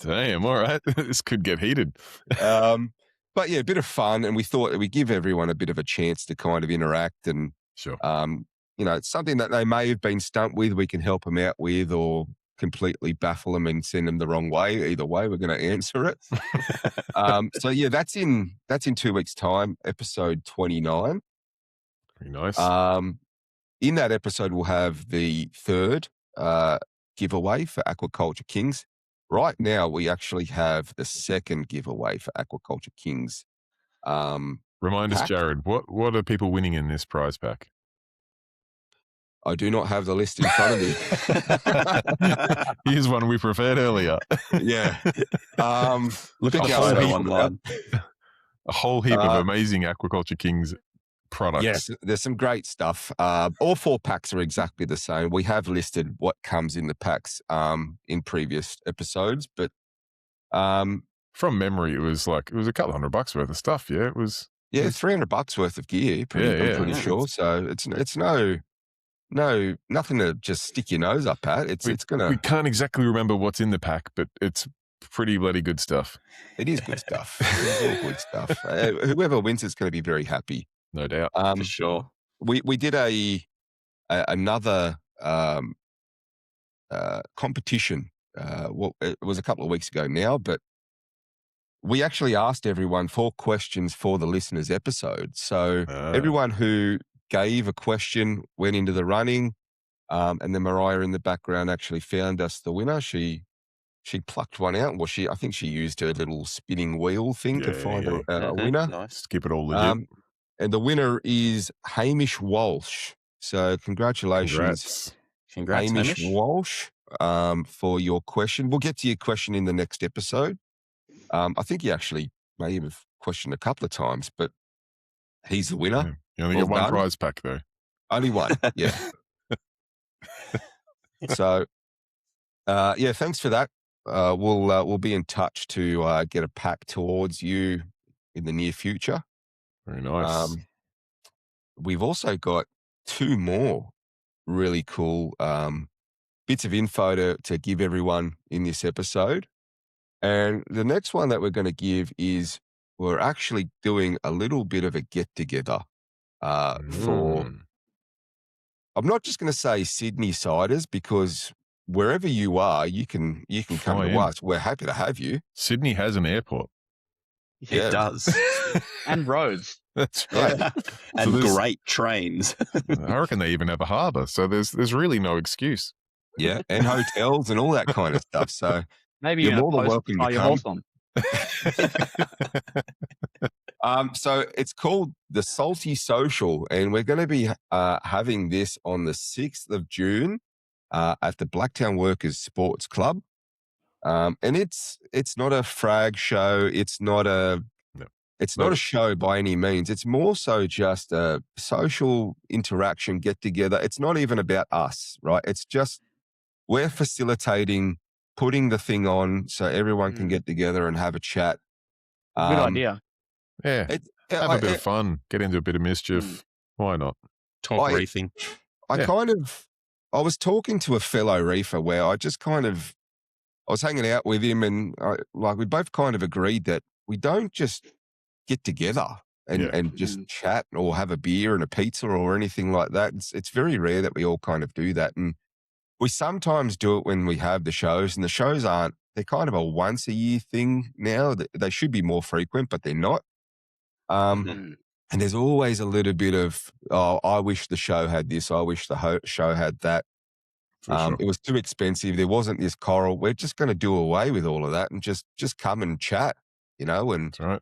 Damn, all right. This could get heated. But yeah, a bit of fun. And we thought that we'd give everyone a bit of a chance to kind of interact and, it's something that they may have been stumped with, we can help them out with, or completely baffle them and send them the wrong way. Either way, we're going to answer it. So yeah, that's in 2 weeks' time, episode 29. Very nice. In that episode, we'll have the third giveaway for Aquaculture Kings. Right now, we actually have the second giveaway for Aquaculture Kings. Remind us, Jared, what are people winning in this prize pack? I do not have the list in front of me. Here's one we prepared earlier. Yeah. Look at the photo online. A whole heap of amazing Aquaculture Kings products. Yes, there's some great stuff. All 4 packs are exactly the same. We have listed what comes in the packs in previous episodes, but from memory, it was a couple $100 worth of stuff. Yeah, it was. Yeah, $300 worth of gear. I'm pretty sure. So it's nothing to just stick your nose up at. We can't exactly remember what's in the pack, but it's pretty bloody good stuff. It is good stuff. It's all good stuff. Whoever wins is going to be very happy. No doubt. For sure. We did another competition. It was a couple of weeks ago now, but we actually asked everyone 4 questions for the listeners' episode. So everyone who gave a question went into the running, and then Mariah in the background actually found us the winner. She plucked one out. Well, I think she used her little spinning wheel thing to find a winner. Nice. Keep it all legit. And the winner is Hamish Walsh. So congratulations. Congrats, Hamish Walsh, for your question. We'll get to your question in the next episode. I think you actually may have questioned a couple of times, but he's the winner. You only get one prize pack, though. Only one, yeah. So, thanks for that. We'll be in touch to get a pack towards you in the near future. Very nice. We've also got 2 more really cool bits of info to give everyone in this episode. And the next one that we're going to give is we're actually doing a little bit of a get-together for, I'm not just going to say Sydney siders, because wherever you are, you can come to us. We're happy to have you. Sydney has an airport. It does. And roads. That's right. And great trains. I reckon they even have a harbour, so there's really no excuse. Yeah, and hotels and all that kind of stuff. So maybe you're more than welcome to come. So it's called the Salty Social, and we're going to be having this on the 6th of June at the Blacktown Workers Sports Club. And it's not a frag show. It's not It's not a show by any means. It's more so just a social interaction, get together. It's not even about us, right? It's just we're facilitating putting the thing on so everyone can get together and have a chat. Good idea. Yeah. Have a bit of fun, get into a bit of mischief. Why not? Talk reefing. I was talking to a fellow reefer where I was hanging out with him, and we both kind of agreed that we don't just get together and just chat or have a beer and a pizza or anything like that. It's very rare that we all kind of do that. And we sometimes do it when we have the shows, and the shows they're kind of a once a year thing now. They should be more frequent, but they're not. And there's always a little bit of, I wish the show had this. I wish the show had that. Sure. It was too expensive. There wasn't this coral. We're just going to do away with all of that and just come and chat, And that's right.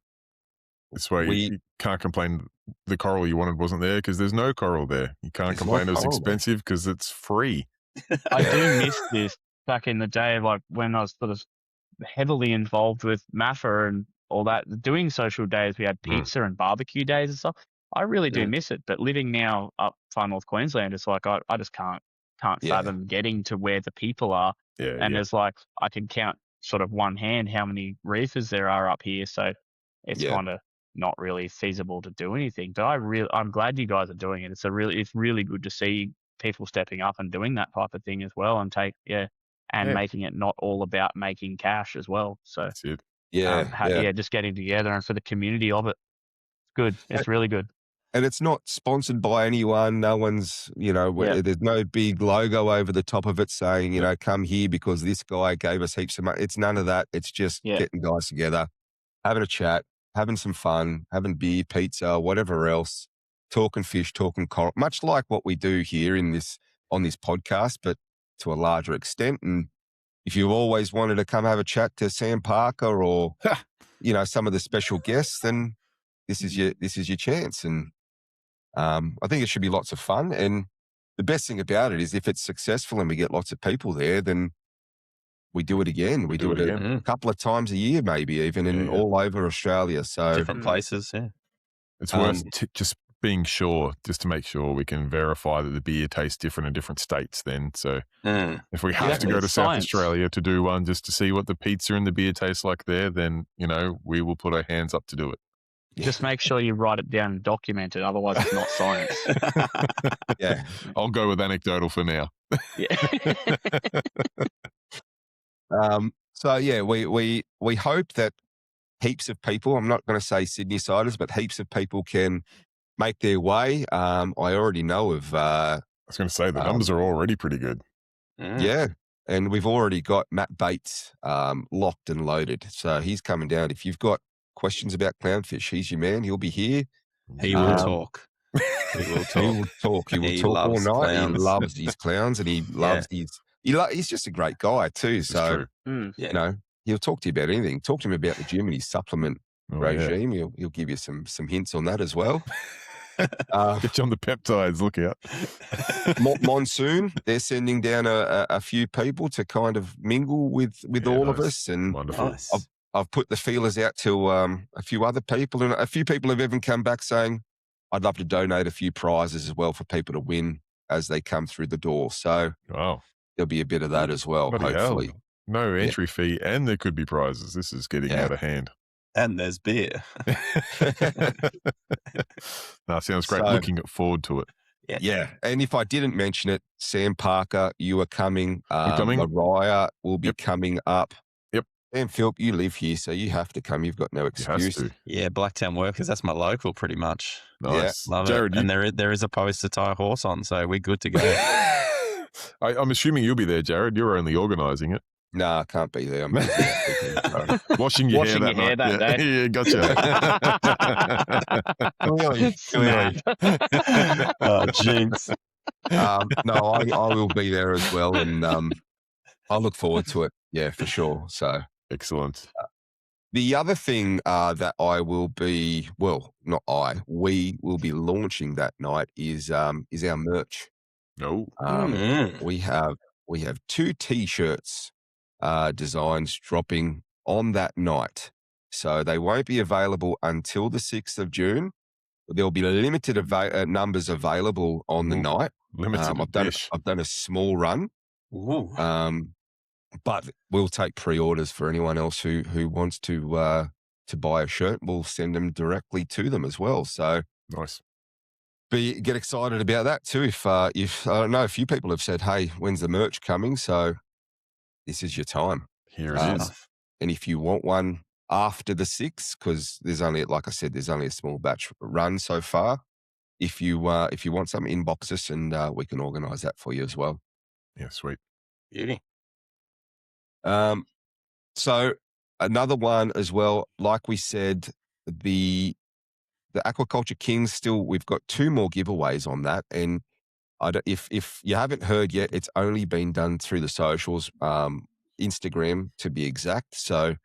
This way you can't complain the coral you wanted wasn't there because there's no coral there. You can't complain it was expensive because it's free. I do miss this back in the day, like when I was sort of heavily involved with MAFA and all that, doing social days. We had pizza and barbecue days and stuff. I really do miss it. But living now up far north Queensland, it's like I just can't fathom getting to where the people are. And there's like, I can count sort of one hand how many reefers there are up here. So it's kind of not really feasible to do anything. But I'm glad you guys are doing it. It's really good to see people stepping up and doing that type of thing as well, and making it not all about making cash as well. So that's it. Just getting together and for the community of it. It's good. It's really good. And it's not sponsored by anyone. No one's, there's no big logo over the top of it saying, come here because this guy gave us heaps of money. It's none of that. It's just getting guys together, having a chat, having some fun, having beer, pizza, whatever else, talking fish, talking coral, much like what we do here on this podcast, but to a larger extent. And if you've always wanted to come have a chat to Sam Parker or, some of the special guests, then this is your chance. And I think it should be lots of fun. And the best thing about it is if it's successful and we get lots of people there, then we do it again. We do it a couple of times a year, maybe even in all over Australia. So different places. Yeah. It's worth just being sure, just to make sure we can verify that the beer tastes different in different states then. So if we have to go to South Australia to do one just to see what the pizza and the beer tastes like there, then, we will put our hands up to do it. Just make sure you write it down and document it. Otherwise, it's not science. I'll go with anecdotal for now. We hope that heaps of people, I'm not going to say Sydney-siders, but heaps of people can make their way. I already know of... I was going to say the numbers are already pretty good. Yeah. And we've already got Matt Bates locked and loaded. So he's coming down. If you've got questions about clownfish, he's your man. He'll be here. He will talk. He will talk. He will talk all night. Clowns. He loves his clowns and he loves he's just a great guy too. So, he'll talk to you about anything. Talk to him about the gym and his supplement regime. Yeah. He'll give you some hints on that as well. Get you on the peptides. Look out. Monsoon, they're sending down a few people to kind of mingle with all of us. And wonderful. I've put the feelers out to a few other people, and a few people have even come back saying, I'd love to donate a few prizes as well for people to win as they come through the door. So there'll be a bit of that as well, hopefully. Hell. No entry fee, and there could be prizes. This is getting out of hand. And there's beer. Sounds great. Looking forward to it. Yeah. And if I didn't mention it, Sam Parker, you are coming. Mariah will be coming up. And Phil, you live here, so you have to come. You've got no excuse. Yeah, Blacktown Workers, that's my local pretty much. Nice. Yeah, love Jared, it. And there is a post to tie a horse on, so we're good to go. I'm assuming you'll be there, Jared. You're only organising it. No, I can't be there. I'm busy. Washing your hair that night. Yeah, gotcha. Oh, jinx. No, I will be there as well, and I look forward to it. Yeah, for sure. So excellent. The other thing that I will be, we will be launching that night is our merch. No, we have 2 T-shirts designs dropping on that night. So they won't be available until the 6th of June. There'll be limited numbers available on the night. I've done a small run. But we'll take pre-orders for anyone else who wants to buy a shirt. We'll send them directly to them as well. So nice. Get Excited about that too. If I don't know, a few people have said, "Hey, when's the merch coming?" So this is your time. Here it is. And if you want one after the 6th, because there's only, like I said, there's only a small batch run so far. If you want something, inbox us and we can organise that for you as well. Yeah, sweet. Beauty. So another one as well, like we said, the Aquaculture Kings still, we've got 2 more giveaways on that. And if you haven't heard yet, it's only been done through the socials, Instagram to be exact. So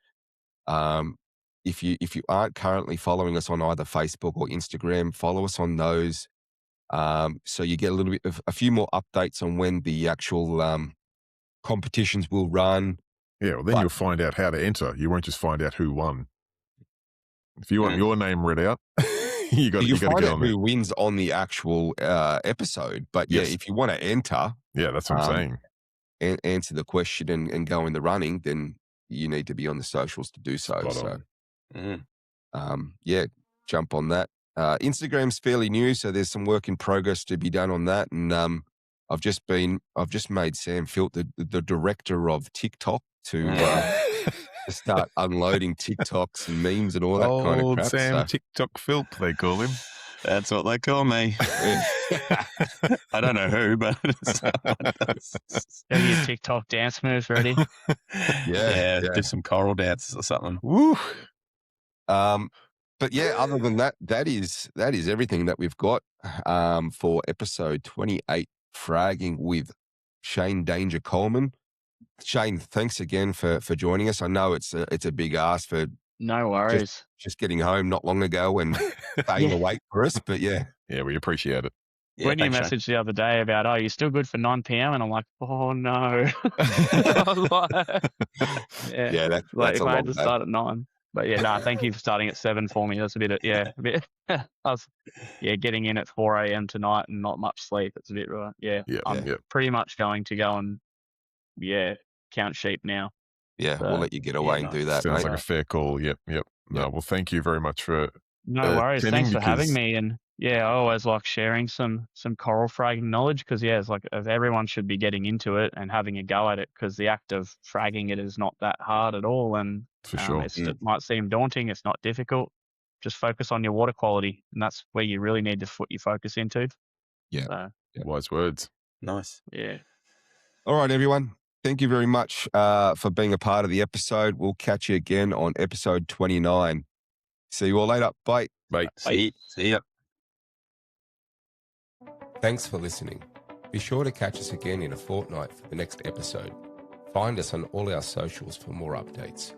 if you aren't currently following us on either Facebook or Instagram, follow us on those. So you get a few more updates on when the actual competitions will run. Yeah, well, then you'll find out how to enter. You won't just find out who won. If you want your name read out, you got to get on there. Who wins on the actual episode. But yeah, if you want to enter, that's what I'm saying. And answer the question and go in the running, then you need to be on the socials to do so. Jump on that. Instagram's fairly new, so there's some work in progress to be done on that. And I've just made Sam Filt the director of TikTok to start unloading TikToks and memes and all that kind of crap. Sam TikTok Filt, they call him. That's what they call me. I don't know who, but someone does. Have your TikTok dance moves ready? Yeah, do some choral dances or something. Woo. But yeah, other than that, that is everything that we've got for episode 28, Fragging with Shane Danger Coleman. Shane, thanks again for joining us. I know it's a big ask for no worries. Just getting home not long ago and staying awake for us, but yeah, we appreciate it. Yeah, when you messaged the other day about, you're still good for 9 p.m. and I'm like, oh no. That's if I had to start at 9. But thank you for starting at 7 for me. That's a bit. I was getting in at 4 a.m. tonight and not much sleep. It's a bit right. I'm pretty much going to go and count sheep now. Yeah, so, we'll let you get away and do that. Sounds like a fair call. Yep. No, well, thank you very much for no worries. Thanks for having me. And I always like sharing some coral fragging knowledge because it's like everyone should be getting into it and having a go at it because the act of fragging it is not that hard at all. And for sure, it might seem daunting. It's not difficult. Just focus on your water quality, and that's where you really need to put your focus into. Yeah. Wise words. Nice. Yeah. All right, everyone. Thank you very much for being a part of the episode. We'll catch you again on episode 29. See you all later. Bye. Bye. See ya. Thanks for listening. Be sure to catch us again in a fortnight for the next episode. Find us on all our socials for more updates.